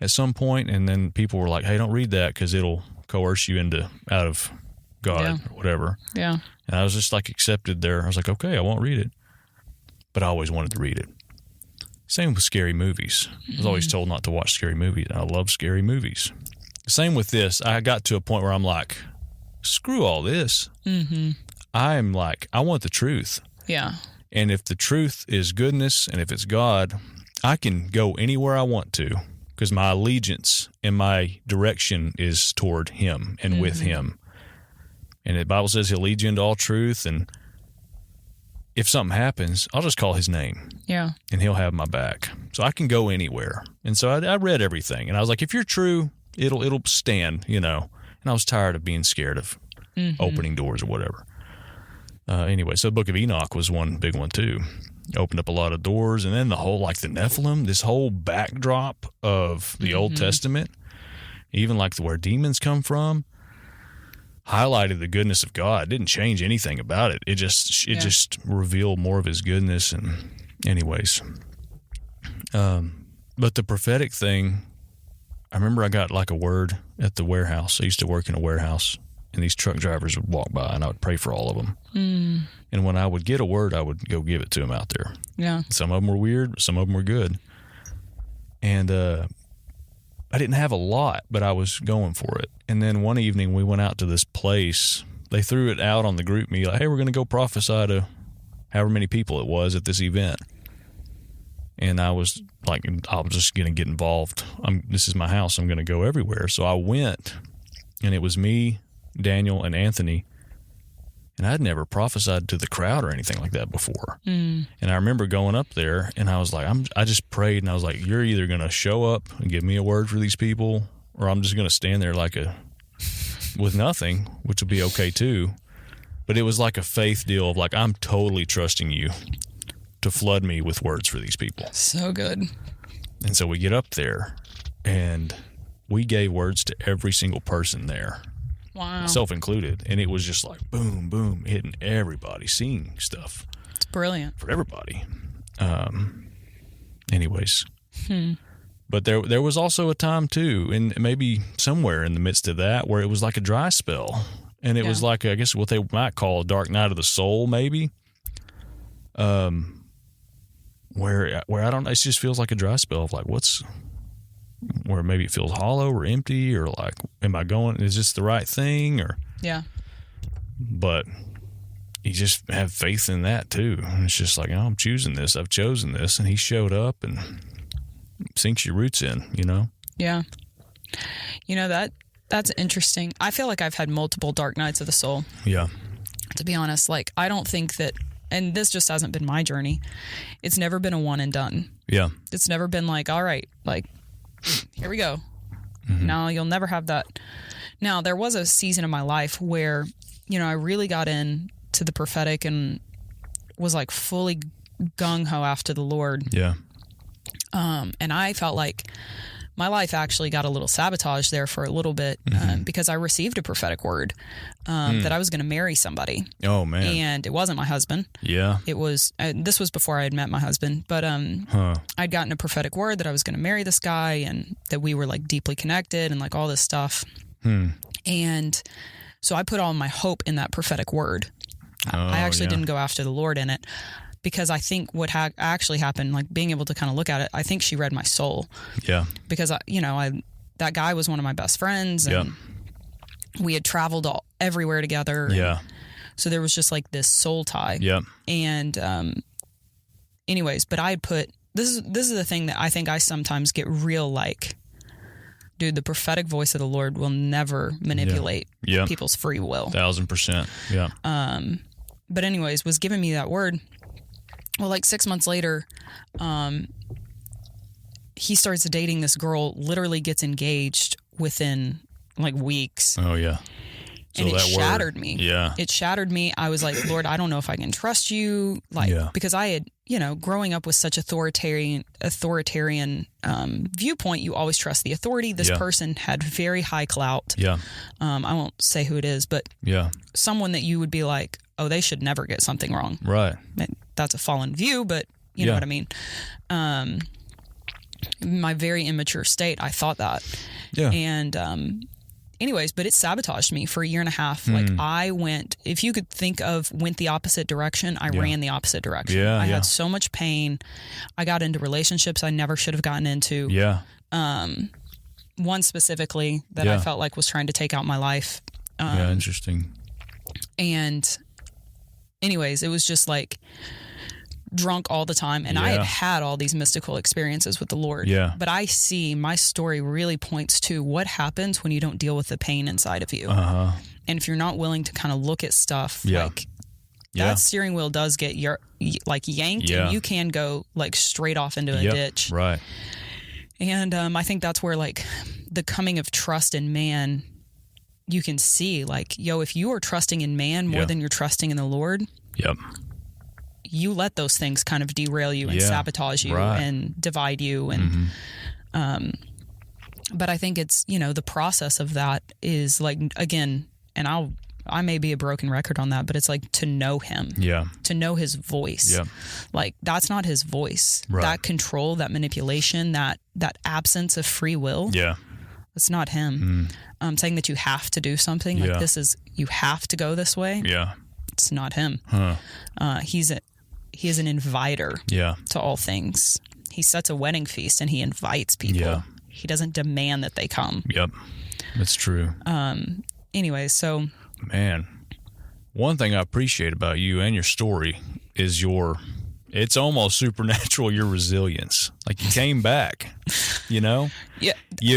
at some point, and then people were like, hey, don't read that because it'll coerce you out of God or whatever. Yeah. And I was just like accepted there. I was like, okay, I won't read it. But I always wanted to read it. Same with scary movies. I was always told not to watch scary movies, and I love scary movies. Same with this. I got to a point where I'm like, screw all this. Mm-hmm. I'm like, I want the truth. Yeah. And if the truth is goodness and if it's God, I can go anywhere I want to because my allegiance and my direction is toward Him and with Him. And the Bible says He'll lead you into all truth. And if something happens, I'll just call His name. Yeah. And He'll have my back. So I can go anywhere. And so I read everything. And I was like, if you're true, it'll stand, And I was tired of being scared of opening doors or whatever. Anyway, so the book of Enoch was one big one too. Opened up a lot of doors. And then the whole, like the Nephilim, this whole backdrop of the Old Testament, even like where demons come from, highlighted the goodness of God. It didn't change anything about it. It just revealed more of His goodness. And anyways, but the prophetic thing, I remember I got like a word at the warehouse. I used to work in a warehouse, and these truck drivers would walk by, and I would pray for all of them. And when I would get a word, I would go give it to them out there. Yeah. Some of them were weird, but some of them were good. And I didn't have a lot, but I was going for it. And then one evening we went out to this place. They threw it out on the group me like, hey, we're going to go prophesy to however many people it was at this event. And I was like, I'm just going to get involved. This is my house. I'm going to go everywhere. So I went, and it was me, Daniel, and Anthony. And I'd never prophesied to the crowd or anything like that before. And I remember going up there, and I was like, I just prayed, and I was like, you're either going to show up and give me a word for these people, or I'm just going to stand there with nothing, which will be okay too. But it was like a faith deal of like, I'm totally trusting you to flood me with words for these people. So good. And so we get up there, and we gave words to every single person there. Wow. Myself included. And it was just like boom, boom, hitting everybody, seeing stuff. It's brilliant. For everybody. Anyways. But there was also a time too, and maybe somewhere in the midst of that, where it was like a dry spell. And it was like, I guess what they might call a dark night of the soul, maybe. Where I don't know, it just feels like a dry spell of like, where maybe it feels hollow or empty, or like, is this the right thing? Or but you just have faith in that too. And it's just like, oh, I'm choosing this. I've chosen this. And He showed up and sinks your roots in, Yeah. That's interesting. I feel like I've had multiple dark nights of the soul. Yeah. To be honest, like, I don't think that, and this just hasn't been my journey. It's never been a one and done. Yeah. It's never been like, all right, like, here we go. No, you'll never have that. Now, there was a season of my life where, I really got into the prophetic and was like fully gung-ho after the Lord. Yeah. And I felt like my life actually got a little sabotaged there for a little bit because I received a prophetic word that I was going to marry somebody. Oh, man. And it wasn't my husband. Yeah. It was, this was before I had met my husband, but I'd gotten a prophetic word that I was going to marry this guy and that we were like deeply connected and like all this stuff. And so I put all my hope in that prophetic word. I actually didn't go after the Lord in it. Because I think what actually happened, like being able to kind of look at it, I think she read my soul. Yeah. Because, that guy was one of my best friends. And we had traveled everywhere together. Yeah. So there was just like this soul tie. Yeah. And anyways, but I had put, this is the thing that I think I sometimes get real like dude, the prophetic voice of the Lord will never manipulate people's free will. 1,000%. Yeah. But anyways, was giving me that word. Well, like 6 months later, he starts dating this girl, literally gets engaged within like weeks. Oh, yeah. So and it that shattered word, me. Yeah. It shattered me. I was like, Lord, I don't know if I can trust you. Like, because I had, growing up with such authoritarian viewpoint, you always trust the authority. This person had very high clout. Yeah. I won't say who it is, but someone that you would be like, oh, they should never get something wrong. Right. That's a fallen view, but you know what I mean? In my very immature state, I thought that. Yeah. And, anyways, but it sabotaged me for a year and a half. Like I went the opposite direction. I ran the opposite direction. Yeah, I had so much pain. I got into relationships I never should have gotten into. Yeah. One specifically that I felt like was trying to take out my life. Interesting. And anyways, it was just like drunk all the time. And I had all these mystical experiences with the Lord. Yeah. But I see my story really points to what happens when you don't deal with the pain inside of you. Uh-huh. And if you're not willing to kind of look at stuff, like that steering wheel does get yanked and you can go like straight off into a ditch. Right. And I think that's where like the coming of trust in man, you can see like, if you are trusting in man more than you're trusting in the Lord. Yep. You let those things kind of derail you and sabotage you and divide you. And, but I think it's, the process of that is like, again, and I may be a broken record on that, but it's like to know him, to know his voice. Like that's not his voice, that control, that manipulation, that absence of free will. It's not him. Saying that you have to do something like you have to go this way. It's not him. He is an inviter to all things. He sets a wedding feast and he invites people. He doesn't demand that they come. Yep. That's true. Anyway, so. Man, one thing I appreciate about you and your story is it's almost supernatural, your resilience. Like you came back, Yeah.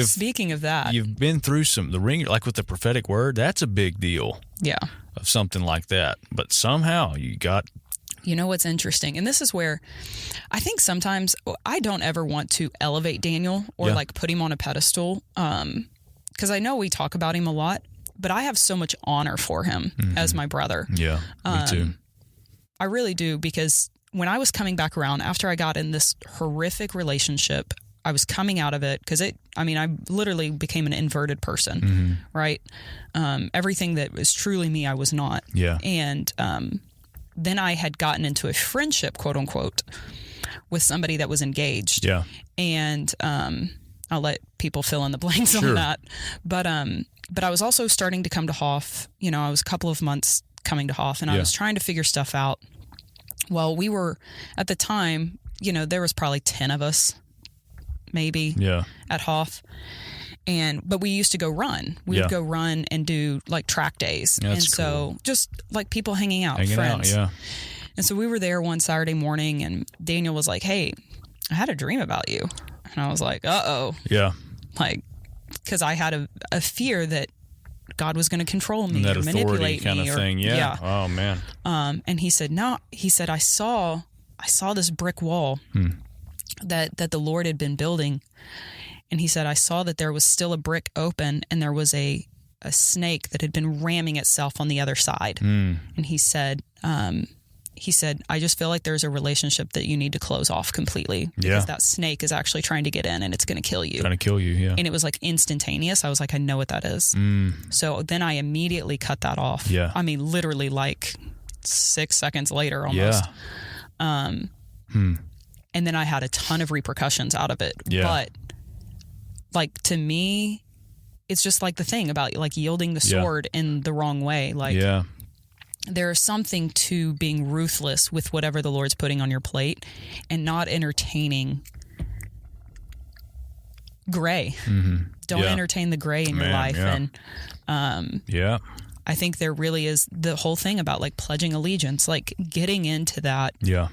Speaking of that. You've been through the ringer, like with the prophetic word, that's a big deal. Yeah. Of something like that. But somehow you got. You know what's interesting? And this is where I think sometimes I don't ever want to elevate Daniel or like put him on a pedestal. Because I know we talk about him a lot, but I have so much honor for him as my brother. Yeah, me too. I really do, because when I was coming back around after I got in this horrific relationship, I was coming out of it because I literally became an inverted person, right? Everything that was truly me, I was not. Yeah. And then I had gotten into a friendship, quote unquote, with somebody that was engaged. Yeah. And I'll let people fill in the blanks on that. But I was also starting to come to Hoff. I was a couple of months coming to Hoff, and I was trying to figure stuff out. Well, we were, at the time, there was probably 10 of us, maybe, at Hoff. But we used to go run. We would go run and do like track days. That's and so cool. Just like people hanging out, friends. And so we were there one Saturday morning and Daniel was like, hey, I had a dream about you. And I was like, uh-oh. Yeah. Like, because I had a fear that God was going to control me or manipulate kind me. Of thing. Yeah. Oh, man. And he said, no. He said, I saw this brick wall that the Lord had been building. And he said, I saw that there was still a brick open and there was a snake that had been ramming itself on the other side. And he said, I just feel like there's a relationship that you need to close off completely because that snake is actually trying to get in and it's going to kill you. And it was like instantaneous. I was like, I know what that is. So then I immediately cut that off. Yeah. I mean, literally like 6 seconds later almost. Yeah. And then I had a ton of repercussions out of it. Yeah. But like to me, it's just like the thing about like yielding the sword in the wrong way. Like there's something to being ruthless with whatever the Lord's putting on your plate and not entertaining gray. Don't entertain the gray in your life. And I think there really is the whole thing about like pledging allegiance, like getting into that. Yeah.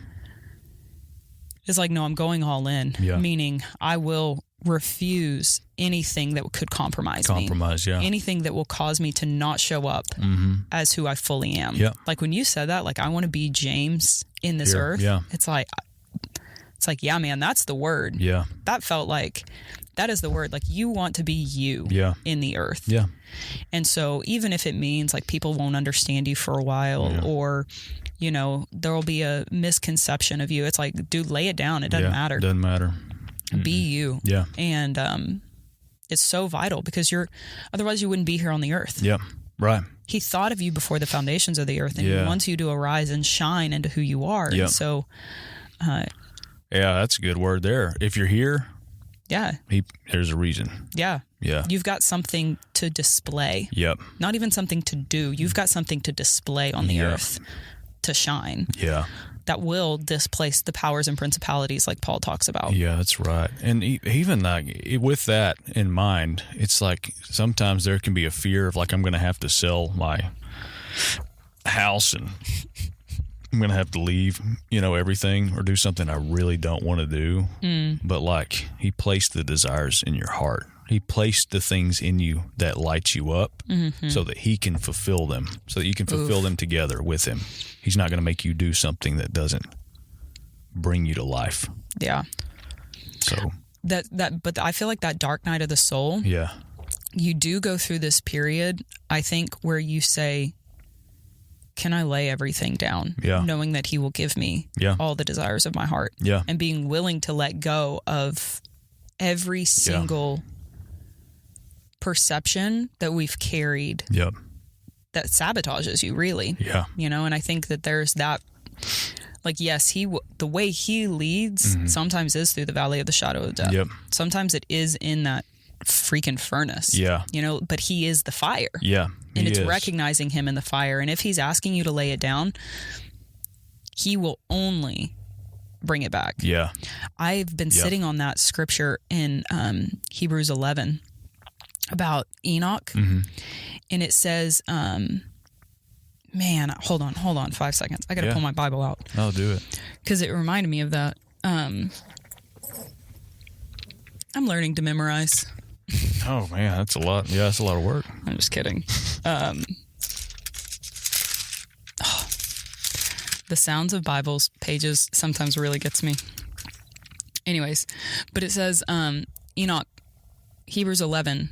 It's like, no, I'm going all in, meaning I will refuse anything that could compromise me. Yeah. Anything that will cause me to not show up as who I fully am. Yeah. Like when you said that, like, I want to be James in this earth. Yeah. It's like, yeah, man, that's the word. Yeah. That felt like, that is the word. Like, you want to be you in the earth. Yeah. And so even if it means like people won't understand you for a while or, you know, there will be a misconception of you. It's like, dude, lay it down. It doesn't matter. It doesn't matter. Be you. Yeah. And it's so vital because otherwise you wouldn't be here on the earth. Yeah. Right. He thought of you before the foundations of the earth, and he wants you to arise and shine into who you are. Yeah. And so, yeah, that's a good word there. If you're here, there's a reason. Yeah. Yeah. You've got something to display. Yep. Not even something to do. You've got something to display on the earth to shine. Yeah. That will displace the powers and principalities like Paul talks about. Yeah, that's right. And even like with that in mind, it's like sometimes there can be a fear of like, I'm going to have to sell my house and I'm going to have to leave, you know, everything or do something I really don't want to do. But like he placed the desires in your heart. He placed the things in you that light you up so that he can fulfill them, so that you can fulfill them together with him. He's not going to make you do something that doesn't bring you to life. Yeah. So but I feel like that dark night of the soul, you do go through this period, I think, where you say, can I lay everything down? Knowing that he will give me all the desires of my heart. And being willing to let go of every single perception that we've carried that sabotages you, really. You know, and I think that there's that, like, yes, the way he leads sometimes is through the valley of the shadow of death. Sometimes it is in that freaking furnace. You know, but he is the fire. And it's recognizing him in the fire. And if he's asking you to lay it down, he will only bring it back. I've been sitting on that scripture in Hebrews 11 about Enoch. And it says, man, hold on 5 seconds. I got to pull my Bible out. I'll do it. Because it reminded me of that. I'm learning to memorize. Oh, man, that's a lot. Yeah, that's a lot of work. I'm just kidding. The sounds of Bibles pages sometimes really gets me. Anyways, but it says, Enoch, Hebrews 11,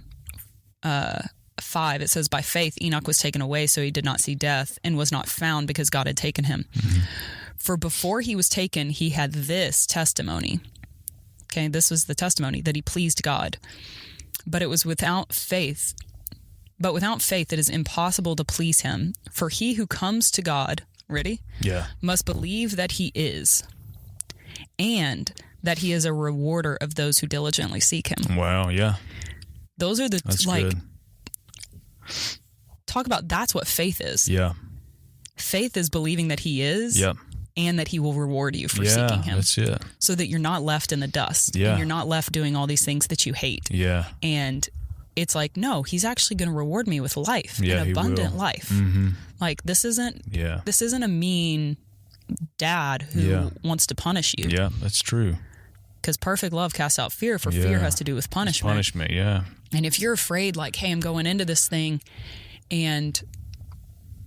5, it says, by faith Enoch was taken away, so he did not see death, and was not found because God had taken him. For before he was taken, he had this testimony. Okay, this was the testimony, that he pleased God. But it was without faith. But without faith, it is impossible to please him. For he who comes to God, ready? Must believe that he is, and that he is a rewarder of those who diligently seek him. Wow, Those are that's like, good. Talk about, that's what faith is. Faith is believing that he is, and that he will reward you for seeking him. That's it. So that you're not left in the dust. And you're not left doing all these things that you hate. And it's like, no, he's actually going to reward me with life, an abundant life. Like, this isn't a mean dad who wants to punish you. That's true. Because perfect love casts out fear, for fear has to do with punishment. And if you're afraid, like, hey, I'm going into this thing and,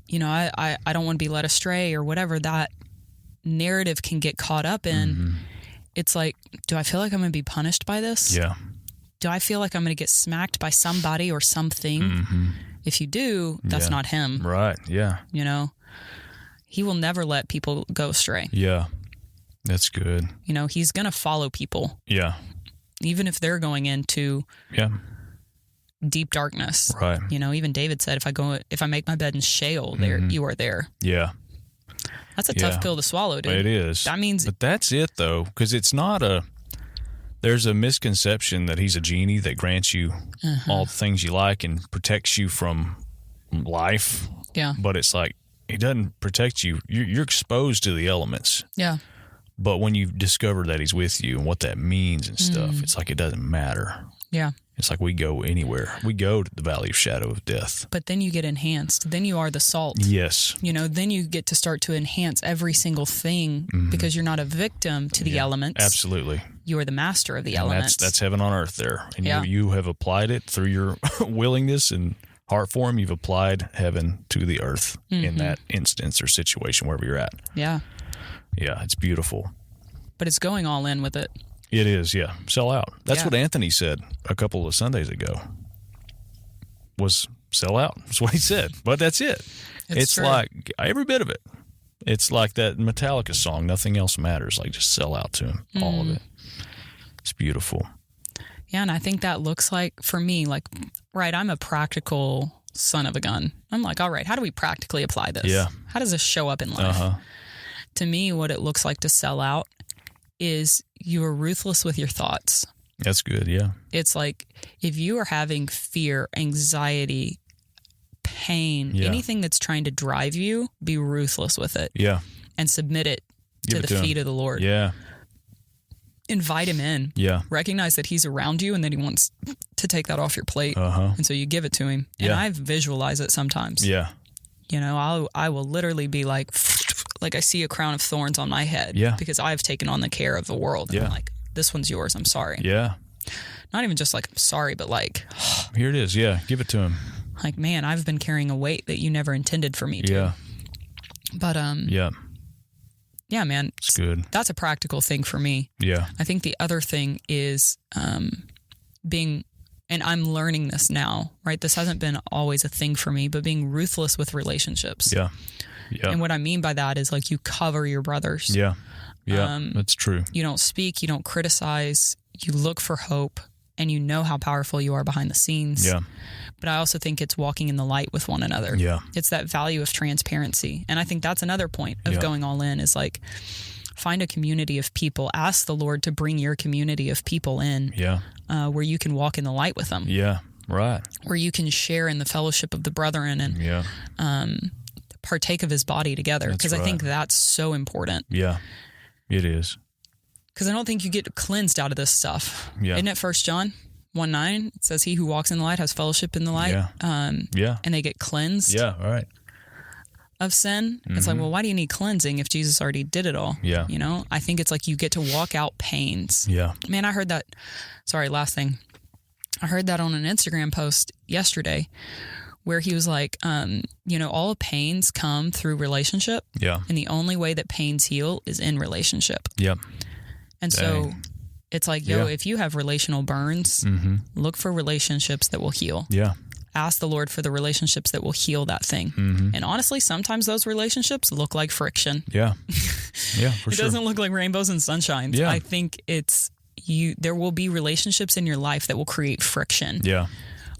you know, I don't want to be led astray or whatever that narrative can get caught up in, it's like, do I feel like I'm going to be punished by this? Do I feel like I'm going to get smacked by somebody or something? If you do, that's not him. Right, You know, he will never let people go astray. That's good. You know, he's going to follow people. Even if they're going into deep darkness. Right. You know, even David said, if I make my bed in Sheol, there you are there. That's a tough pill to swallow, dude. It is. That means... But that's it, though, because it's not there's a misconception that he's a genie that grants you all the things you like and protects you from life. But it's like, he doesn't protect you. You're exposed to the elements. But when you discover that he's with you and what that means and stuff, it's like it doesn't matter. It's like we go anywhere. We go to the valley of shadow of death. But then you get enhanced. Then you are the salt. You know, then you get to start to enhance every single thing because you're not a victim to the elements. Absolutely. you're the master of the and elements. That's heaven on earth there. And Yeah. you have applied it through your willingness and heart form. You've applied heaven to the earth in that instance or situation, wherever you're at. Yeah. Yeah, it's beautiful. But it's going all in with it. It is, yeah. Sell out. That's Yeah. what Anthony said a couple of Sundays ago, was sell out. That's what he said. But that's it. It's true. like every bit of it. It's like that Metallica song, Nothing Else Matters. Like, just sell out to him, all of it. It's beautiful. Yeah, and I think that looks like, for me, like, right, I'm a practical son of a gun. I'm like, all right, how do we practically apply this? Yeah. How does this show up in life? To me, what it looks like to sell out is you are ruthless with your thoughts. That's good, yeah. It's like, if you are having fear, anxiety, pain, anything that's trying to drive you, be ruthless with it. Yeah. And submit it Give to it the to feet him. of the Lord. Yeah. Invite him in. Yeah. Recognize that he's around you and that he wants to take that off your plate. And so you give it to him. And Yeah. I visualize it sometimes. Yeah. You know, I will literally be like I see a crown of thorns on my head. Yeah. Because I've taken on the care of the world. And Yeah. I'm like, this one's yours. I'm sorry. Yeah. Not even just like, I'm sorry, but like, Here it is. Yeah. Give it to him. like, man, I've been carrying a weight that you never intended for me to. Yeah. But, Yeah. yeah, man, It's good. that's a practical thing for me. Yeah. I think the other thing is being, and I'm learning this now, right? This hasn't been always a thing for me, but being ruthless with relationships. Yeah. Yeah. And what I mean by that is like you cover your brothers. Yeah. Yeah. That's true. You don't speak, you don't criticize, you look for hope, and you know how powerful you are behind the scenes. Yeah. But I also think it's walking in the light with one another. Yeah. It's that value of transparency. And I think that's another point of Yeah. going all in is like, find a community of people. Ask the Lord to bring your community of people in Yeah. where you can walk in the light with them, Yeah. Right. where you can share in the fellowship of the brethren and Yeah. partake of his body together. That's Because I think that's so important. Yeah. It is. Because I don't think you get cleansed out of this stuff. Yeah. Isn't it 1 John 1:9? It says, he who walks in the light has fellowship in the light. Yeah. Yeah. And they get cleansed Yeah. All right. of sin. It's like, well, why do you need cleansing if Jesus already did it all? Yeah. You know, I think it's like you get to walk out pains. Yeah. Man, I heard that. Sorry, last thing. I heard that on an Instagram post yesterday where he was like, you know, all pains come through relationship. Yeah. And the only way that pains heal is in relationship. Yeah. And so Dang. it's like, yo, Yeah. if you have relational burns, look for relationships that will heal. Yeah. Ask the Lord for the relationships that will heal that thing. And honestly, sometimes those relationships look like friction. Yeah. Yeah. For It sure. doesn't look like rainbows and sunshines. Yeah. I think it's there will be relationships in your life that will create friction. Yeah.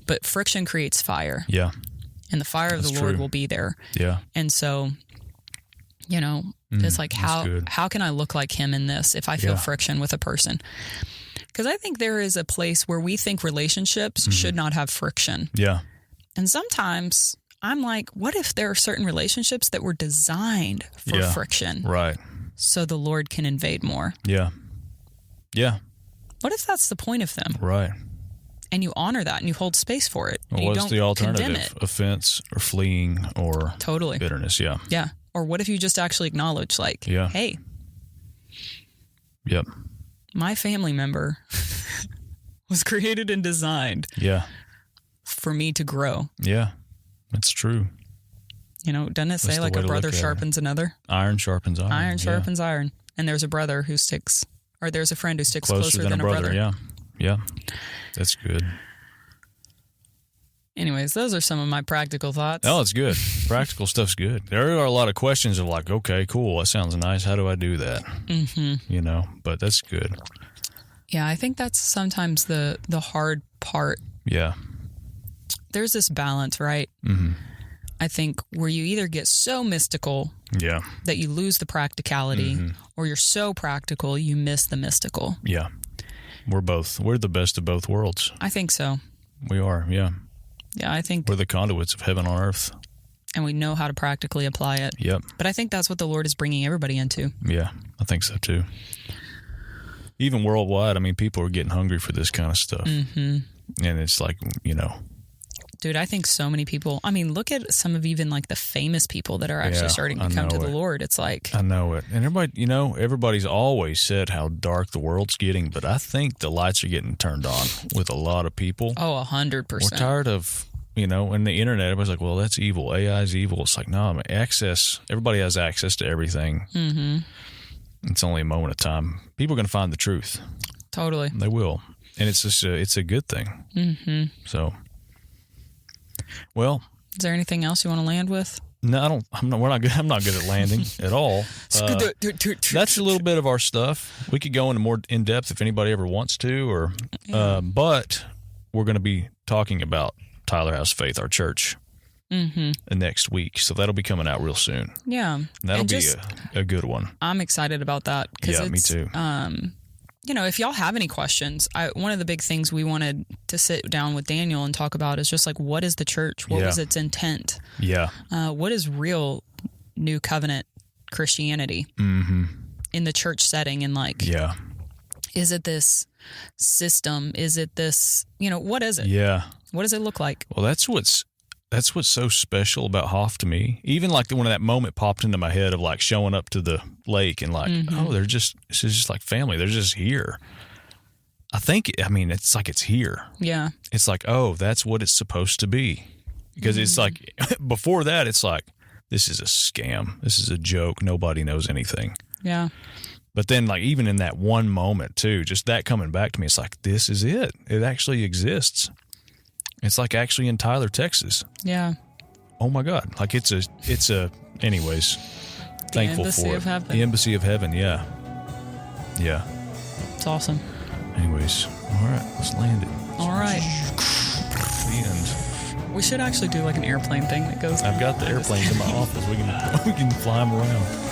But friction creates fire. Yeah. And the fire of That's the Lord true. will be there. Yeah. And so, you know, it's like, good. how can I look like him in this if I feel Yeah. friction with a person? Because I think there is a place where we think relationships should not have friction. Yeah. And sometimes I'm like, what if there are certain relationships that were designed for Yeah. friction Right. so the Lord can invade more? Yeah. Yeah. What if that's the point of them? Right. And you honor that and you hold space for it. And you What's don't the condemn alternative? it. Offense or fleeing or Totally. bitterness. Yeah. Yeah. Or what if you just actually acknowledge, like, Yeah. hey, Yep. my family member was created and designed Yeah. for me to grow. Yeah. That's true. You know, doesn't it say That's the like way a to brother look at it. sharpens another? Iron sharpens iron. Iron Yeah. sharpens iron. And there's a brother who sticks, or there's a friend who sticks closer than a brother. Yeah. Yeah. That's good. Anyways, those are some of my practical thoughts. Oh, it's good. Practical stuff's good. There are a lot of questions of like, okay, cool. That sounds nice. How do I do that? Mm-hmm. You know, but that's good. Yeah, I think that's sometimes the hard part. Yeah. There's this balance, right? Mm-hmm. I think where you either get so mystical Yeah. that you lose the practicality, or you're so practical you miss the mystical. Yeah. We're the best of both worlds. I think so. We are. Yeah. Yeah, I think, We're the conduits of heaven on earth. and we know how to practically apply it. Yep. But I think that's what the Lord is bringing everybody into. Yeah. I think so too. Even worldwide, I mean, people are getting hungry for this kind of stuff. Mm-hmm. And it's like, you know, Dude, I think so many people, I mean, look at some of even like the famous people that are actually starting to come to the Lord. It's like, I know it. And everybody's always said how dark the world's getting, but I think the lights are getting turned on with a lot of people. Oh, 100%. We're tired of, and the internet, everybody's like, well, that's evil. AI is evil. It's like, no, everybody has access to everything. Mm-hmm. It's only a moment of time. People are going to find the truth. Totally. They will. And it's just it's a good thing. Mm-hmm. So, well. Is there anything else you want to land with? No, I'm not good at landing at all. That's a little bit of our stuff. We could go into more in depth if anybody ever wants to, but we're going to be talking about Tyler House Faith, our church, next week. So that'll be coming out real soon. Yeah. And that'll be a good one. I'm excited about that. Yeah, me too. If y'all have any questions, one of the big things we wanted to sit down with Daniel and talk about is just like, what is the church? What was its intent? Yeah. What is real New Covenant Christianity in the church setting? And is it this system? Is it this, what is it? Yeah. What does it look like? Well, that's what's so special about Hoff to me. Even like when that moment popped into my head of like showing up to the lake and like, this is just like family. They're just here. It's like it's here. Yeah. It's like, oh, that's what it's supposed to be. Because it's like, before that, it's like, this is a scam. This is a joke. Nobody knows anything. Yeah. But then like even in that one moment too, just that coming back to me, it's like, this is it. It actually exists. It's like actually in Tyler, Texas. Yeah. Oh my God. Like it's anyways, thankful for it. The Embassy of Heaven. Yeah. Yeah. It's awesome. Anyways. All right. Let's land it. All right. The end. We should actually do like an airplane thing that goes. I've got the airplanes in my office. We can fly them around.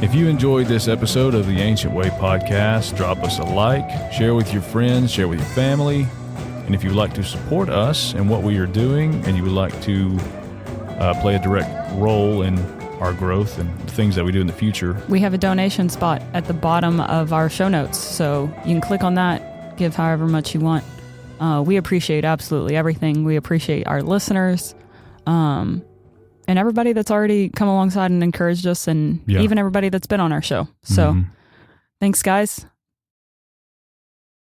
If you enjoyed this episode of the Ancient Way podcast, drop us a like, share with your friends, share with your family. And if you'd like to support us and what we are doing, and you would like to play a direct role in our growth and the things that we do in the future, we have a donation spot at the bottom of our show notes. So you can click on that, give however much you want. We appreciate absolutely everything. We appreciate our listeners. And everybody that's already come alongside and encouraged us, and even everybody that's been on our show. So thanks, guys.